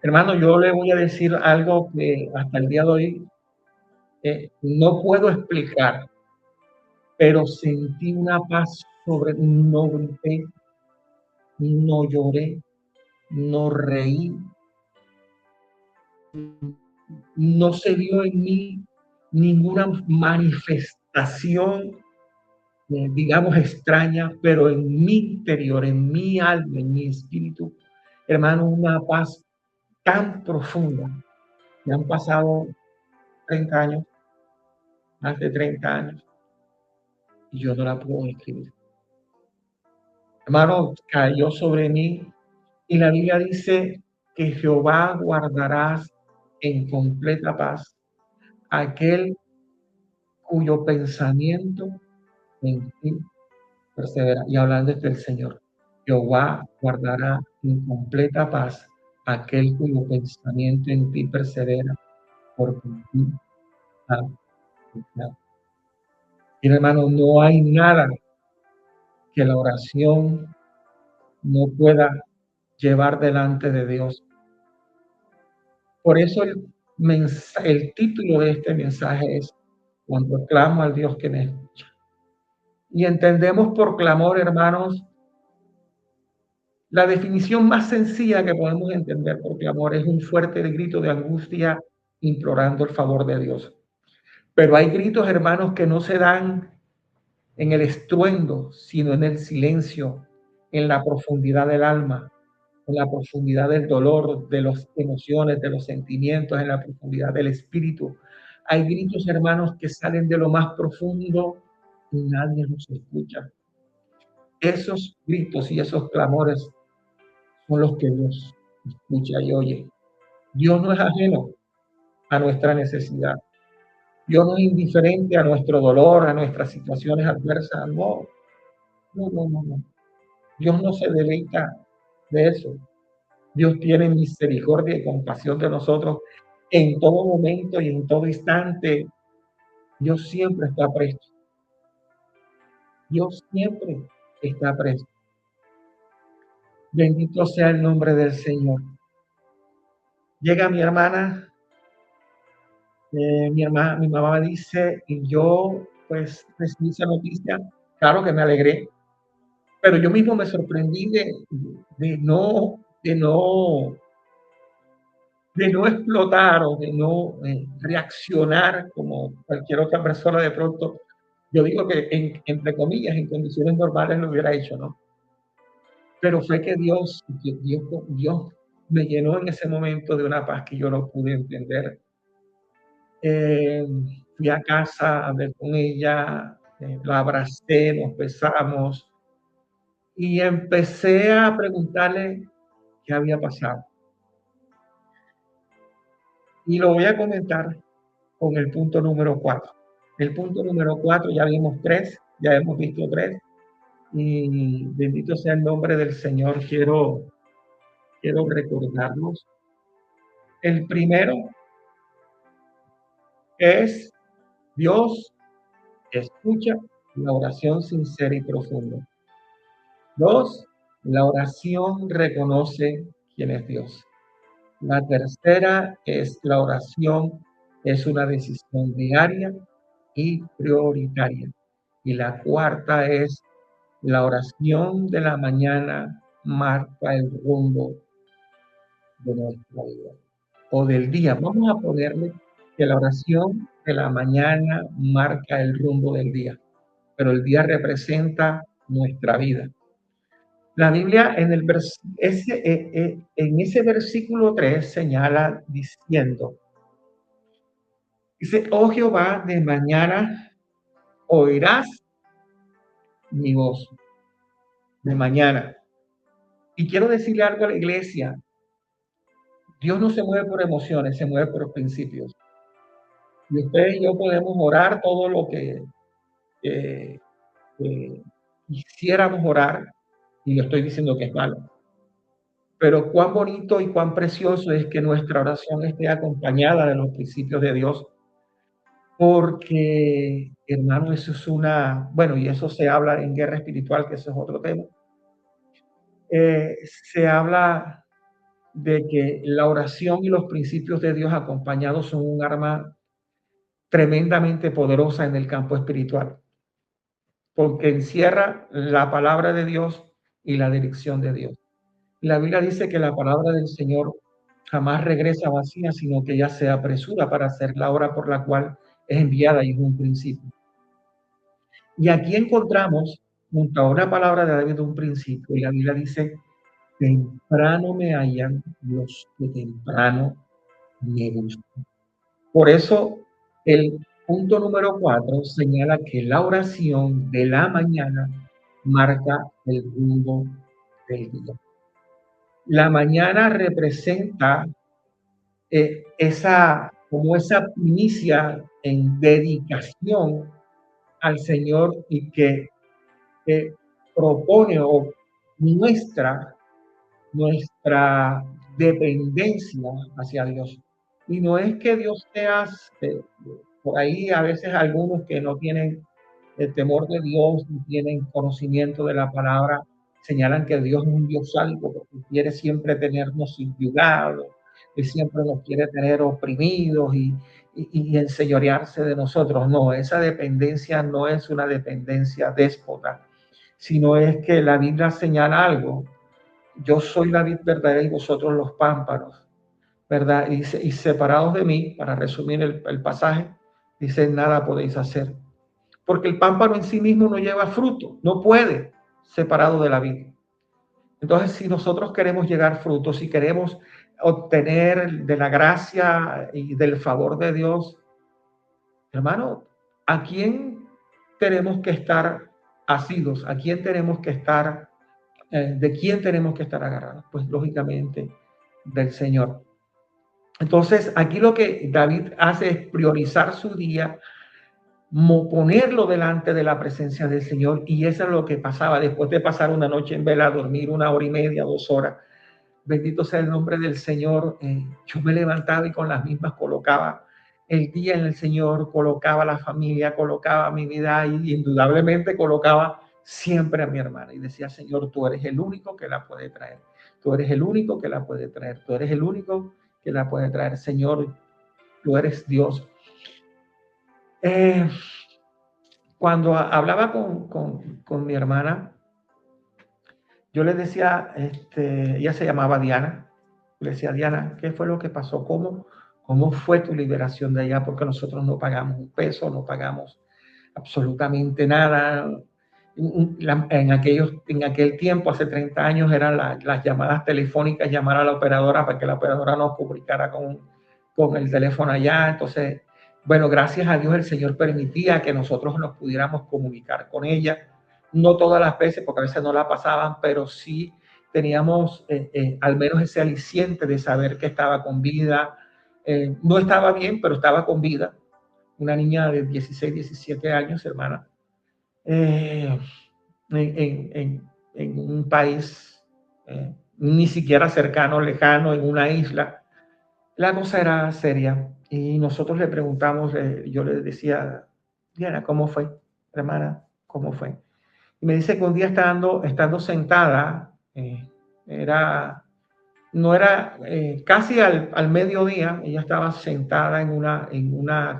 Hermano, yo le voy a decir algo que hasta el día de hoy no puedo explicar, pero sentí una paz sobre, no grité, no lloré, no reí, no se vio en mí ninguna manifestación, digamos, extraña, pero en mi interior, en mi alma, en mi espíritu, hermano, una paz tan profunda. Me han pasado 30 años, más de 30 años, y yo no la puedo describir. Hermano, cayó sobre mí y la Biblia dice que Jehová guardarás en completa paz aquel cuyo pensamiento en ti persevera. Y hablando del Señor, Jehová guardará en completa paz aquel cuyo pensamiento en ti persevera, porque en ti ha confiado. Y hermano, no hay nada que la oración no pueda llevar delante de Dios. Por eso el título de este mensaje es Cuando clamo al Dios que me escucha. Y entendemos por clamor, hermanos, la definición más sencilla que podemos entender por clamor es un fuerte grito de angustia implorando el favor de Dios. Pero hay gritos, hermanos, que no se dan en el estruendo, sino en el silencio, en la profundidad del alma, en la profundidad del dolor, de las emociones, de los sentimientos, en la profundidad del espíritu. Hay gritos, hermanos, que salen de lo más profundo y nadie los escucha. Esos gritos y esos clamores son los que Dios escucha y oye. Dios no es ajeno a nuestra necesidad. Dios no es indiferente a nuestro dolor, a nuestras situaciones adversas. No. Dios no se deleita de eso. Dios tiene misericordia y compasión de nosotros en todo momento y en todo instante. Dios siempre está presto. Dios siempre está presto. Bendito sea el nombre del Señor. Llega mi hermana mi mamá dice, y yo pues recibí esa noticia, claro que me alegré, pero yo mismo me sorprendí de no, de no, de no explotar o de no reaccionar como cualquier otra persona de pronto. Yo digo que entre comillas, en condiciones normales lo hubiera hecho, ¿no? Pero fue que Dios me llenó en ese momento de una paz que yo no pude entender. Eh, Fui a casa, hablé con ella, la abracé, nos besamos y empecé a preguntarle qué había pasado. Y lo voy a comentar con el punto número 4. El punto número 4, ya vimos 3, ya hemos visto 3, y bendito sea el nombre del Señor, quiero recordarlos. El primero es Dios escucha la oración sincera y profunda. 2, la oración reconoce quién es Dios. La tercera es la oración es una decisión diaria y prioritaria. Y la cuarta es la oración de la mañana marca el rumbo de nuestra vida o del día. Vamos a ponerle que la oración de la mañana marca el rumbo del día, pero el día representa nuestra vida. La Biblia en ese versículo 3 señala diciendo, dice, oh Jehová, de mañana oirás mi voz, de mañana. Y quiero decirle algo a la iglesia, Dios no se mueve por emociones, se mueve por principios. Y usted y yo podemos orar todo lo que quisiéramos orar, y le estoy diciendo que es malo. Pero cuán bonito y cuán precioso es que nuestra oración esté acompañada de los principios de Dios, porque, hermano, eso es bueno, y eso se habla en guerra espiritual, que eso es otro tema. Se habla de que la oración y los principios de Dios acompañados son un arma tremendamente poderosa en el campo espiritual, porque encierra la palabra de Dios y la dirección de Dios. La Biblia dice que la palabra del Señor jamás regresa vacía, sino que ella se apresura para hacer la obra por la cual es enviada y es un principio. Y aquí encontramos, junto a una palabra de David, un principio, y la Biblia dice, temprano me hallan los que temprano me buscan. Por eso, el punto número 4 señala que la oración de la mañana marca el rumbo del día. La mañana representa esa primicia en dedicación al Señor y que propone o muestra nuestra dependencia hacia Dios. Y no es que Dios sea, por ahí a veces algunos que no tienen el temor de Dios, no tienen conocimiento de la palabra, señalan que Dios es un Dios salvo porque quiere siempre tenernos subyugados, que siempre nos quiere tener oprimidos y enseñorearse de nosotros. No, esa dependencia no es una dependencia déspota, sino es que la Biblia señala algo. Yo soy la vid verdadera y vosotros los pámpanos, ¿verdad? Y separados de mí, para resumir el pasaje, dice, nada podéis hacer. Porque el pámpano en sí mismo no lleva fruto, no puede, separado de la vid. Entonces, si nosotros queremos llegar frutos, si queremos obtener de la gracia y del favor de Dios, hermano, ¿a quién tenemos que estar asidos? ¿A quién tenemos que estar, de quién tenemos que estar agarrados? Pues lógicamente del Señor. Entonces, aquí lo que David hace es priorizar su día, ponerlo delante de la presencia del Señor, y eso es lo que pasaba después de pasar una noche en vela, dormir 1 hora y media, 2 horas. Bendito sea el nombre del Señor. Yo me levantaba y con las mismas colocaba el día en el Señor, colocaba la familia, colocaba mi vida y indudablemente colocaba siempre a mi hermana y decía, Señor, tú eres el único que la puede traer. Tú eres el único que la puede traer. Tú eres el único que la puede traer. Señor, tú eres Dios. Eh, Cuando hablaba con mi hermana, yo le decía, ella se llamaba Diana, le decía, Diana, ¿qué fue lo que pasó? ¿Cómo fue tu liberación de allá? Porque nosotros no pagamos un peso, no pagamos absolutamente nada. En aquel tiempo, hace 30 años, eran las llamadas telefónicas, llamar a la operadora para que la operadora nos comunicara con el teléfono allá. Entonces, bueno, gracias a Dios el Señor permitía que nosotros nos pudiéramos comunicar con ella. No todas las veces, porque a veces no la pasaban, pero sí teníamos al menos ese aliciente de saber que estaba con vida. No estaba bien, pero estaba con vida. Una niña de 16, 17 años, hermana, eh, en un país ni siquiera cercano, lejano, en una isla. La cosa era seria y nosotros le preguntamos, yo le decía, Diana, ¿cómo fue? Hermana, ¿cómo fue? Y me dice que un día estando sentada, no era casi al mediodía, ella estaba sentada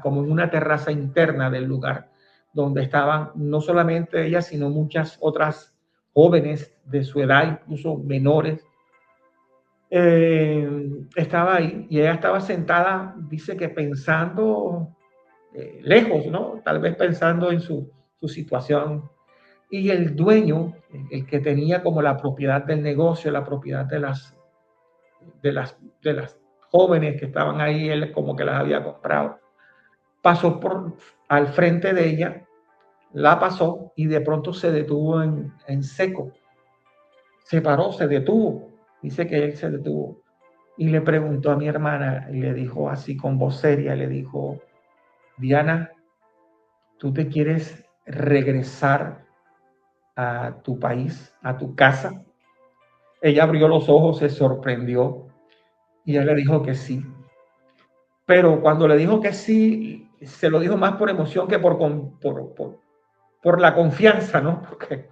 como en una terraza interna del lugar, donde estaban no solamente ella, sino muchas otras jóvenes de su edad, incluso menores. Estaba ahí y ella estaba sentada, dice que pensando lejos, ¿no? Tal vez pensando en su situación. Y el dueño, el que tenía como la propiedad del negocio, la propiedad de las jóvenes que estaban ahí, él como que las había comprado, pasó al frente de ella, la pasó y de pronto se detuvo en seco. Se paró, se detuvo. Dice que él se detuvo y le preguntó a mi hermana y le dijo así con voz seria, le dijo, Diana, ¿tú te quieres regresar a tu país, a tu casa? Ella abrió los ojos, se sorprendió y él le dijo que sí. Pero cuando le dijo que sí, se lo dijo más por emoción que por la confianza, ¿no? Porque,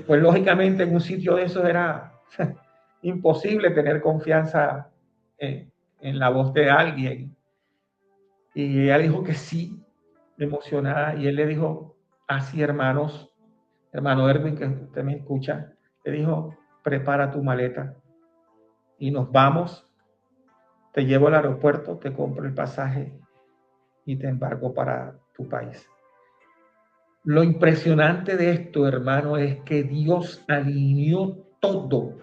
pues lógicamente en un sitio de esos era imposible tener confianza en la voz de alguien. Y ella dijo que sí, emocionada, y él le dijo, así hermanos, hermano Erwin, que usted me escucha, le dijo, prepara tu maleta y nos vamos, te llevo al aeropuerto, te compro el pasaje y te embarco para tu país. Lo impresionante de esto, hermano, es que Dios alineó todo,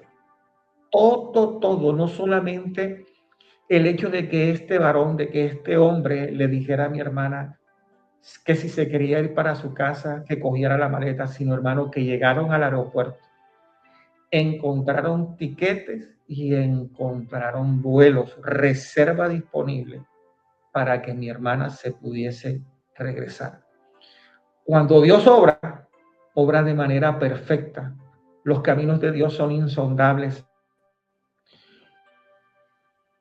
no solamente el hecho de que este varón, de que este hombre le dijera a mi hermana que si se quería ir para su casa, que cogiera la maleta, sino, hermano, que llegaron al aeropuerto, encontraron tiquetes y encontraron vuelos, reserva disponible para que mi hermana se pudiese regresar. Cuando Dios obra de manera perfecta. Los caminos de Dios son insondables.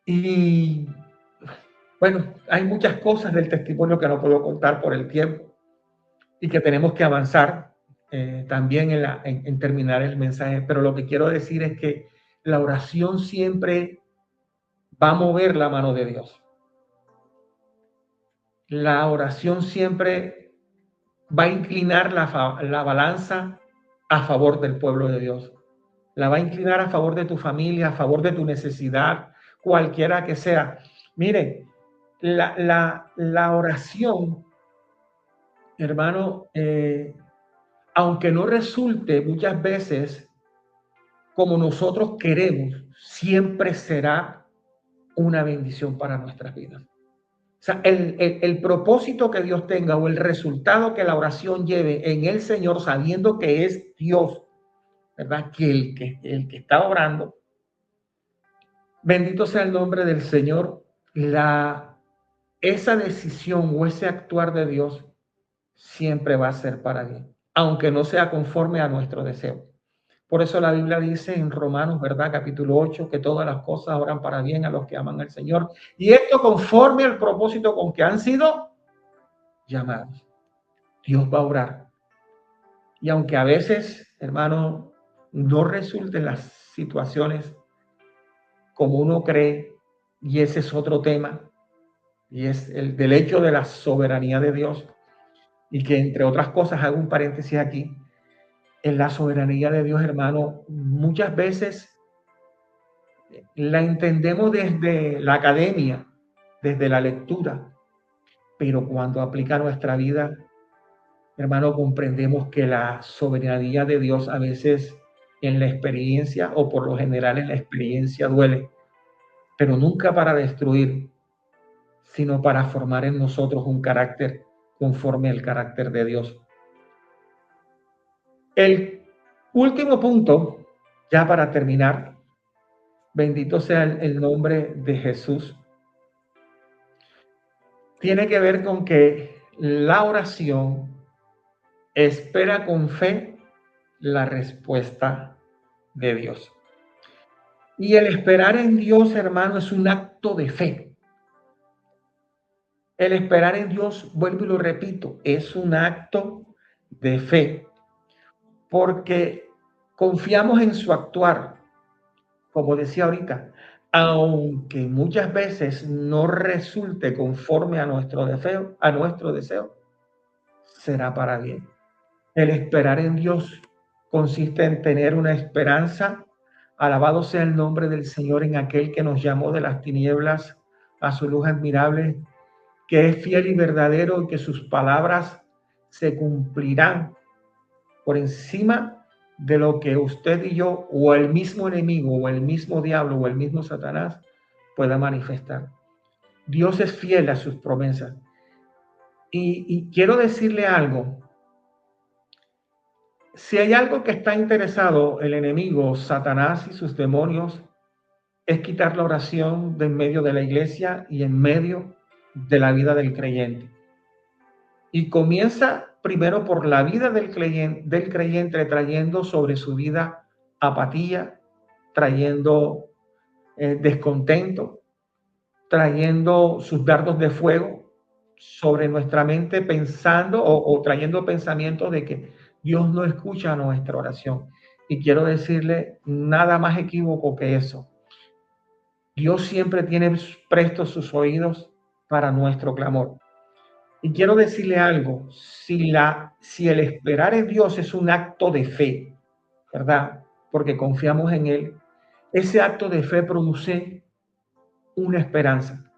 Y bueno, hay muchas cosas del testimonio que no puedo contar por el tiempo y que tenemos que avanzar también en terminar el mensaje. Pero lo que quiero decir es que la oración siempre va a mover la mano de Dios. La oración siempre va a inclinar la balanza a favor del pueblo de Dios. La va a inclinar a favor de tu familia, a favor de tu necesidad, cualquiera que sea. Mire, la oración, hermano, aunque no resulte muchas veces como nosotros queremos, siempre será una bendición para nuestras vidas. O sea, el propósito que Dios tenga o el resultado que la oración lleve en el Señor, sabiendo que es Dios, ¿verdad? Que el que está orando, bendito sea el nombre del Señor, esa decisión o ese actuar de Dios siempre va a ser para bien, aunque no sea conforme a nuestro deseo. Por eso la Biblia dice en Romanos, ¿verdad? Capítulo 8, que todas las cosas obran para bien a los que aman al Señor. Y esto conforme al propósito con que han sido llamados. Dios va a obrar. Y aunque a veces, hermano, no resulten las situaciones como uno cree, y ese es otro tema, y es el del hecho de la soberanía de Dios, y que entre otras cosas, hago un paréntesis aquí, en la soberanía de Dios, hermano, muchas veces la entendemos desde la academia, desde la lectura, pero cuando aplica a nuestra vida, hermano, comprendemos que la soberanía de Dios a veces en la experiencia, o por lo general en la experiencia, duele, pero nunca para destruir, sino para formar en nosotros un carácter conforme al carácter de Dios. El último punto, ya para terminar, bendito sea el nombre de Jesús, tiene que ver con que la oración espera con fe la respuesta de Dios. Y el esperar en Dios, hermano, es un acto de fe. El esperar en Dios, vuelvo y lo repito, es un acto de fe, porque confiamos en su actuar, como decía ahorita, aunque muchas veces no resulte conforme a nuestro deseo, será para bien. El esperar en Dios consiste en tener una esperanza. Alabado sea el nombre del Señor en aquel que nos llamó de las tinieblas a su luz admirable, que es fiel y verdadero y que sus palabras se cumplirán por encima de lo que usted y yo, o el mismo enemigo, o el mismo diablo, o el mismo Satanás pueda manifestar. Dios es fiel a sus promesas. Y quiero decirle algo. Si hay algo que está interesado el enemigo, Satanás y sus demonios, es quitar la oración de en medio de la iglesia y en medio de la vida del creyente. Y comienza primero por la vida del creyente trayendo sobre su vida apatía, trayendo descontento, trayendo sus dardos de fuego sobre nuestra mente, pensando o trayendo pensamientos de que Dios no escucha nuestra oración. Y quiero decirle, nada más equívoco que eso. Dios siempre tiene prestos sus oídos para nuestro clamor. Y quiero decirle algo, si el esperar en Dios es un acto de fe, ¿verdad? Porque confiamos en Él, ese acto de fe produce una esperanza.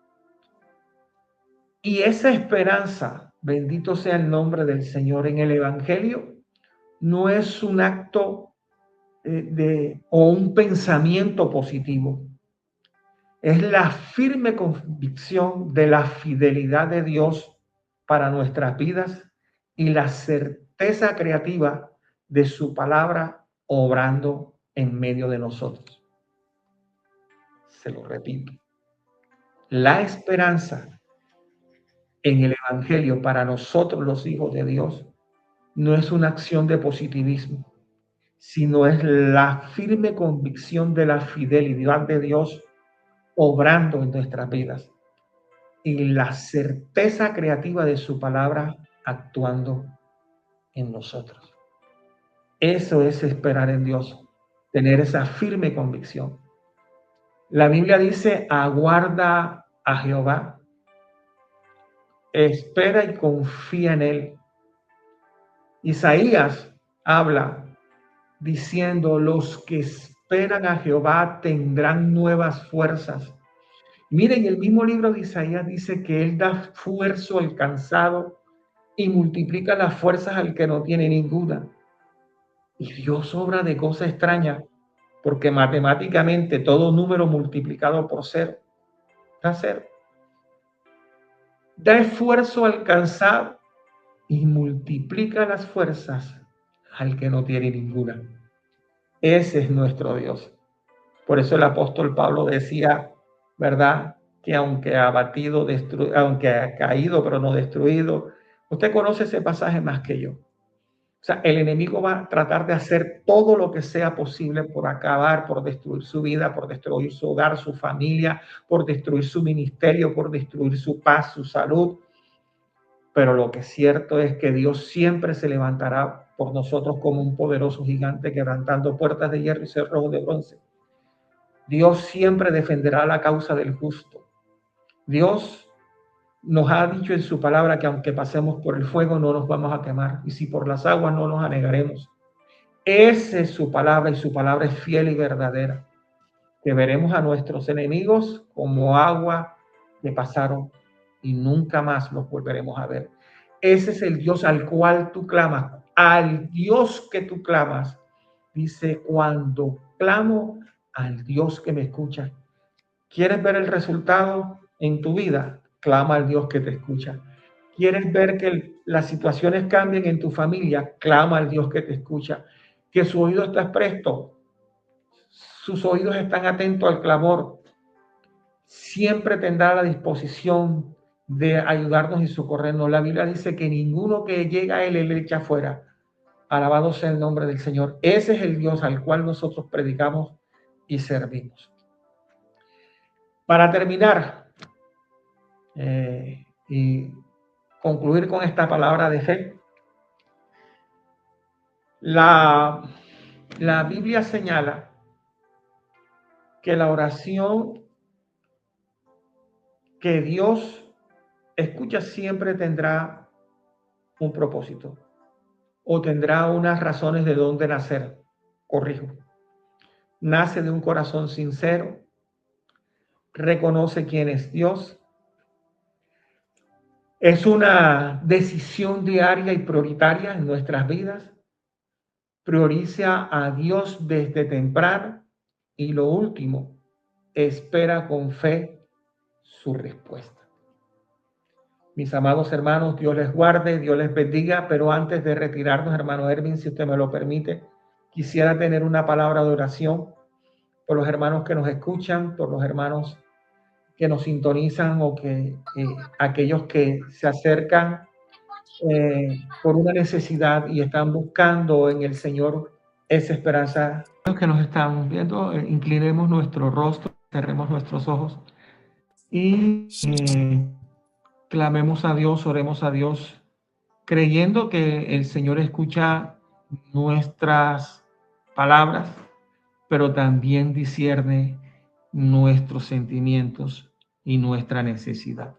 Y esa esperanza, bendito sea el nombre del Señor en el Evangelio, no es un acto o un pensamiento positivo. Es la firme convicción de la fidelidad de Dios para nuestras vidas y la certeza creativa de su palabra obrando en medio de nosotros. Se lo repito. La esperanza en el Evangelio para nosotros los hijos de Dios no es una acción de positivismo, sino es la firme convicción de la fidelidad de Dios obrando en nuestras vidas y la certeza creativa de su palabra actuando en nosotros. Eso es esperar en Dios, tener esa firme convicción. La Biblia dice, aguarda a Jehová, espera y confía en Él. Isaías habla diciendo, los que esperan a Jehová tendrán nuevas fuerzas. Miren, el mismo libro de Isaías dice que Él da fuerza al cansado y multiplica las fuerzas al que no tiene ninguna. Y Dios obra de cosa extraña, porque matemáticamente todo número multiplicado por cero da cero. Da esfuerzo al cansado y multiplica las fuerzas al que no tiene ninguna. Ese es nuestro Dios. Por eso el apóstol Pablo decía, ¿verdad? Que aunque abatido, aunque ha caído, pero no destruido. Usted conoce ese pasaje más que yo. O sea, el enemigo va a tratar de hacer todo lo que sea posible por acabar, por destruir su vida, por destruir su hogar, su familia, por destruir su ministerio, por destruir su paz, su salud. Pero lo que es cierto es que Dios siempre se levantará por nosotros como un poderoso gigante, quebrantando puertas de hierro y cerrojos de bronce. Dios siempre defenderá la causa del justo. Dios nos ha dicho en su palabra que aunque pasemos por el fuego no nos vamos a quemar, y si por las aguas no nos anegaremos. Esa es su palabra, y su palabra es fiel y verdadera, que veremos a nuestros enemigos como agua que pasaron y nunca más los volveremos a ver. Ese es el Dios al cual tú clamas, al Dios que tú clamas. Dice, cuando clamo al Dios que me escucha. ¿Quieres ver el resultado en tu vida? Clama al Dios que te escucha. ¿Quieres ver que las situaciones cambien en tu familia? Clama al Dios que te escucha. Que su oído está presto, sus oídos están atentos al clamor. Siempre tendrá la disposición de ayudarnos y socorrernos. La Biblia dice que ninguno que llega a él le echa fuera. Alabado sea el nombre del Señor. Ese es el Dios al cual nosotros predicamos y servimos. Para terminar y concluir con esta palabra de fe, la Biblia señala que la oración que Dios escucha siempre tendrá un propósito o tendrá unas razones de dónde nacer. Corrijo. Nace de un corazón sincero, reconoce quién es Dios. Es una decisión diaria y prioritaria en nuestras vidas. Prioriza a Dios desde temprano y lo último, espera con fe su respuesta. Mis amados hermanos, Dios les guarde, Dios les bendiga, pero antes de retirarnos, hermano Erwin, si usted me lo permite, quisiera tener una palabra de oración por los hermanos que nos escuchan, por los hermanos que nos sintonizan o que aquellos que se acercan por una necesidad y están buscando en el Señor esa esperanza. Los que nos están viendo, inclinemos nuestro rostro, cerremos nuestros ojos y clamemos a Dios, oremos a Dios, creyendo que el Señor escucha nuestras palabras, pero también discierne nuestros sentimientos y nuestra necesidad.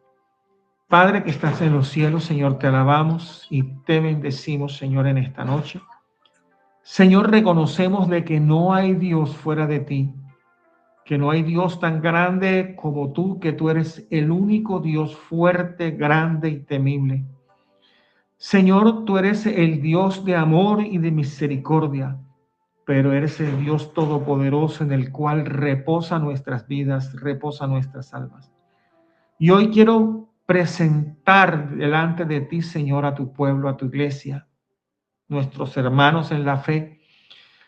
Padre que estás en los cielos, Señor, te alabamos y te bendecimos, Señor, en esta noche. Señor, reconocemos de que no hay Dios fuera de ti, que no hay Dios tan grande como tú, que tú eres el único Dios fuerte, grande y temible. Señor, tú eres el Dios de amor y de misericordia, pero eres el Dios todopoderoso en el cual reposa nuestras vidas, reposa nuestras almas. Y hoy quiero presentar delante de ti, Señor, a tu pueblo, a tu iglesia, nuestros hermanos en la fe,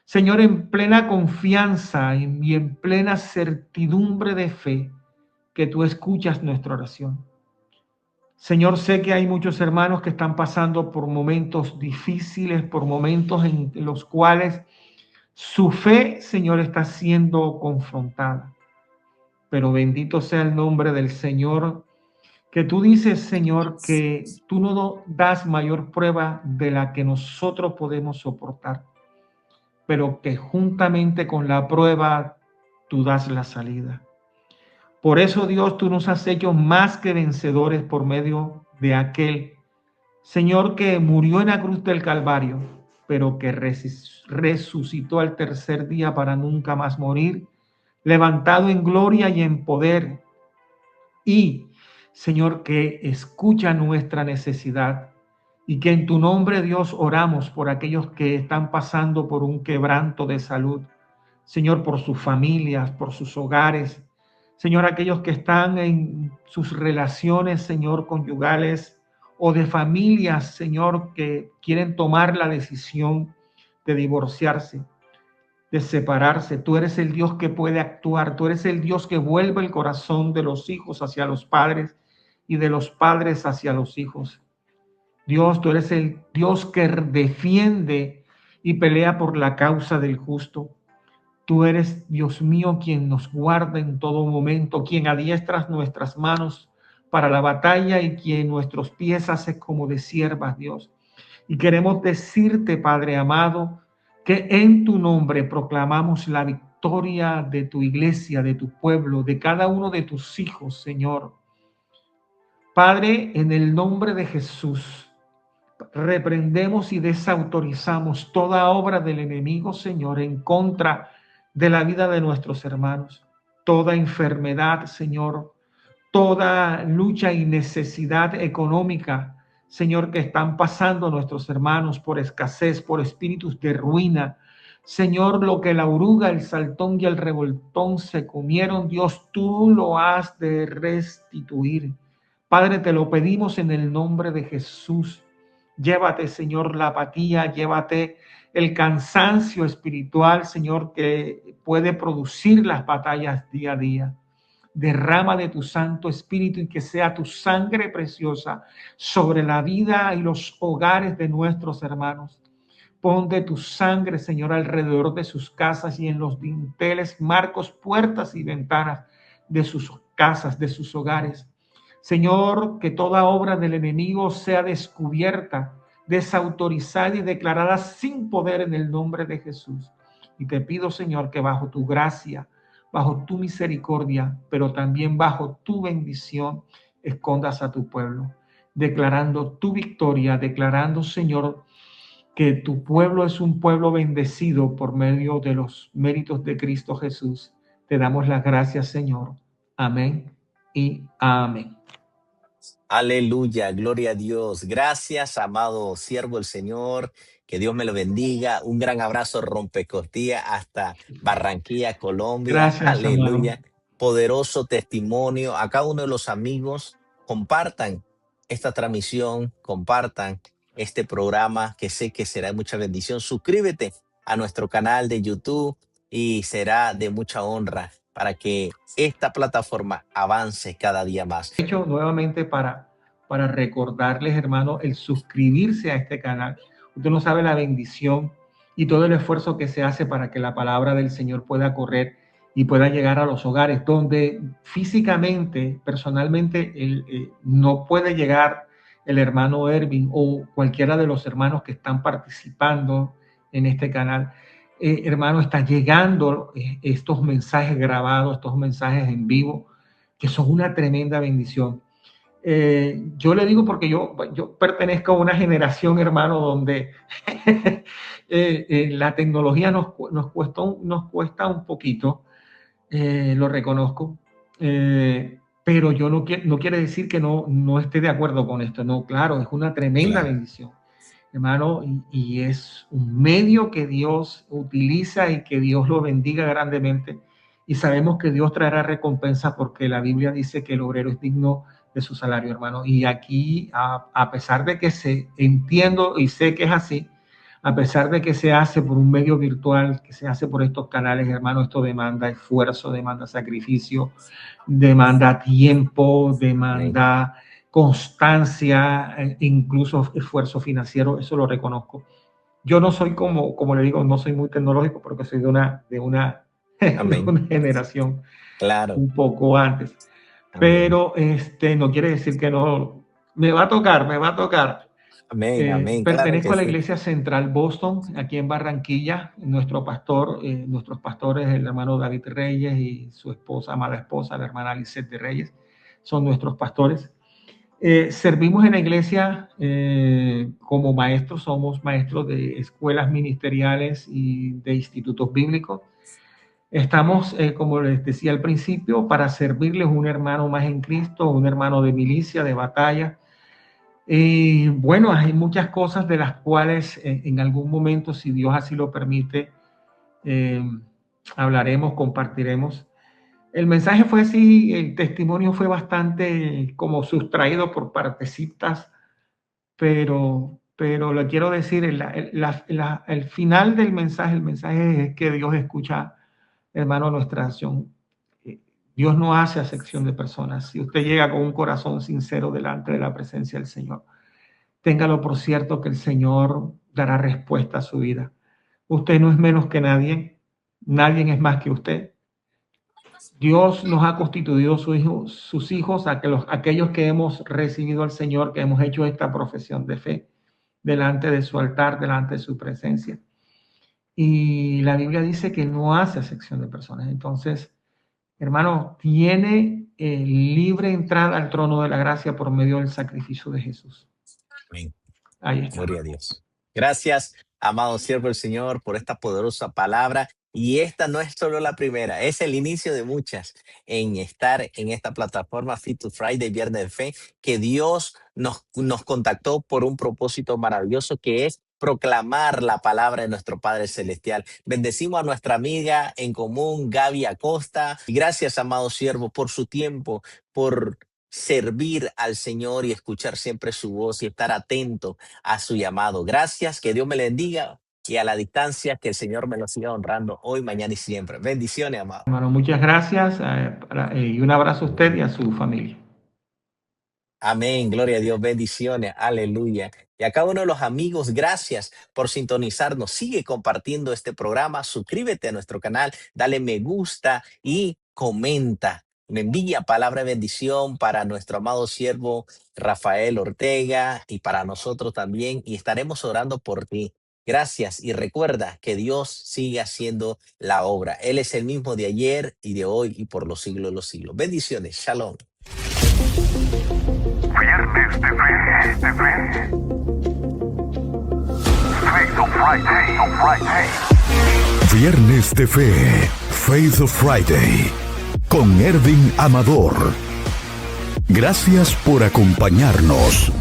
Señor, en plena confianza y en plena certidumbre de fe, que tú escuchas nuestra oración. Señor, sé que hay muchos hermanos que están pasando por momentos difíciles, por momentos en los cuales su fe, Señor, está siendo confrontada. Pero bendito sea el nombre del Señor, que tú dices, Señor, que tú no das mayor prueba de la que nosotros podemos soportar, pero que juntamente con la prueba tú das la salida. Por eso, Dios, tú nos has hecho más que vencedores por medio de aquel Señor que murió en la cruz del Calvario, pero que resucitó al tercer día para nunca más morir, levantado en gloria y en poder. Y, Señor, que escucha nuestra necesidad y que en tu nombre, Dios, oramos por aquellos que están pasando por un quebranto de salud. Señor, por sus familias, por sus hogares. Señor, aquellos que están en sus relaciones, Señor, conyugales o de familias, Señor, que quieren tomar la decisión de divorciarse, de separarse. Tú eres el Dios que puede actuar. Tú eres el Dios que vuelve el corazón de los hijos hacia los padres y de los padres hacia los hijos. Dios, tú eres el Dios que defiende y pelea por la causa del justo. Tú eres, Dios mío, quien nos guarda en todo momento, quien adiestras nuestras manos para la batalla y quien nuestros pies hace como de siervas, Dios. Y queremos decirte, Padre amado, que en tu nombre proclamamos la victoria de tu iglesia, de tu pueblo, de cada uno de tus hijos, Señor. Padre, en el nombre de Jesús, reprendemos y desautorizamos toda obra del enemigo, Señor, en contra de la vida de nuestros hermanos. Toda enfermedad, Señor, toda lucha y necesidad económica, Señor, que están pasando nuestros hermanos por escasez, por espíritus de ruina. Señor, lo que la oruga, el saltón y el revoltón se comieron, Dios, tú lo has de restituir. Padre, te lo pedimos en el nombre de Jesús. Llévate, Señor, la apatía, llévate el cansancio espiritual, Señor, que puede producir las batallas día a día. Derrama de tu Santo Espíritu y que sea tu sangre preciosa sobre la vida y los hogares de nuestros hermanos. Pon de tu sangre, Señor, alrededor de sus casas y en los dinteles, marcos, puertas y ventanas de sus casas, de sus hogares. Señor, que toda obra del enemigo sea descubierta, desautorizada y declarada sin poder en el nombre de Jesús. Y te pido, Señor, que bajo tu gracia, bajo tu misericordia, pero también bajo tu bendición, escondas a tu pueblo, declarando tu victoria, declarando, Señor, que tu pueblo es un pueblo bendecido por medio de los méritos de Cristo Jesús. Te damos las gracias, Señor. Amén y amén. Aleluya, gloria a Dios. Gracias, amado siervo del Señor. Que Dios me lo bendiga. Un gran abrazo rompecostilla hasta Barranquilla, Colombia. Gracias, amado. Aleluya. Poderoso testimonio. A cada uno de los amigos, compartan esta transmisión, compartan este programa que sé que será de mucha bendición. Suscríbete a nuestro canal de YouTube y será de mucha honra para que esta plataforma avance cada día más. Hecho nuevamente para recordarles, hermano, el suscribirse a este canal. Usted no sabe la bendición y todo el esfuerzo que se hace para que la palabra del Señor pueda correr y pueda llegar a los hogares donde físicamente, personalmente, no puede llegar el hermano Ervin o cualquiera de los hermanos que están participando en este canal. Hermano, está llegando estos mensajes grabados, estos mensajes en vivo, que son una tremenda bendición. Yo le digo porque yo pertenezco a una generación, hermano, donde la tecnología nos cuesta un poquito, lo reconozco, pero yo no quiere decir que no esté de acuerdo con esto. No, claro, es una tremenda bendición, hermano, y es un medio que Dios utiliza y que Dios lo bendiga grandemente. Y sabemos que Dios traerá recompensa porque la Biblia dice que el obrero es digno de su salario, hermano. Y aquí, a pesar de que entiendo y sé que es así, a pesar de que se hace por un medio virtual, que se hace por estos canales, hermano, esto demanda esfuerzo, demanda sacrificio, demanda tiempo, demanda constancia, incluso esfuerzo financiero, eso lo reconozco. Yo no soy como le digo, no soy muy tecnológico porque soy de una generación un poco antes. Pero no quiere decir que no. Me va a tocar. Amén. Pertenezco a la Iglesia Central Boston, aquí en Barranquilla. Nuestros pastores, el hermano David Reyes y su esposa, amada esposa, la hermana Lisette de Reyes, son nuestros pastores. Servimos en la iglesia como maestros, somos maestros de escuelas ministeriales y de institutos bíblicos. Estamos, como les decía al principio, para servirles un hermano más en Cristo, un hermano de milicia, de batalla. Y bueno, hay muchas cosas de las cuales en algún momento, si Dios así lo permite, hablaremos, compartiremos. El mensaje fue así, el testimonio fue bastante como sustraído por partecitas, pero le quiero decir, el final del mensaje, el mensaje es que Dios escucha, hermano, nuestra acción. Dios no hace acepción de personas. Si usted llega con un corazón sincero delante de la presencia del Señor, téngalo por cierto que el Señor dará respuesta a su vida. Usted no es menos que nadie, nadie es más que usted. Dios nos ha constituido sus hijos, aquellos que hemos recibido al Señor, que hemos hecho esta profesión de fe delante de su altar, delante de su presencia. Y la Biblia dice que no hace acepción de personas. Entonces, hermano, tiene libre entrada al trono de la gracia por medio del sacrificio de Jesús. Amén. Ahí está. Gloria a Dios. Gracias, amado siervo del Señor, por esta poderosa palabra. Y esta no es solo la primera, es el inicio de muchas en estar en esta plataforma Fit to Friday, Viernes de Fe, que Dios nos contactó por un propósito maravilloso que es proclamar la palabra de nuestro Padre Celestial. Bendecimos a nuestra amiga en común, Gaby Acosta. Y gracias, amado siervo, por su tiempo, por servir al Señor y escuchar siempre su voz y estar atento a su llamado. Gracias, que Dios me le bendiga y a la distancia que el Señor me lo siga honrando hoy, mañana y siempre. Bendiciones, amado. Hermano, muchas gracias y un abrazo a usted y a su familia. Amén, gloria a Dios, bendiciones, aleluya. Y a cada uno de los amigos, gracias por sintonizarnos. Sigue compartiendo este programa, suscríbete a nuestro canal, dale me gusta y comenta. Me envía palabra de bendición para nuestro amado siervo Rafael Ortega y para nosotros también, y estaremos orando por ti. Gracias y recuerda que Dios sigue haciendo la obra. Él es el mismo de ayer y de hoy y por los siglos de los siglos. Bendiciones, shalom. Viernes de Fe. Faith of Friday. Viernes de Fe, Faith of Friday, con Ervin Amador. Gracias por acompañarnos.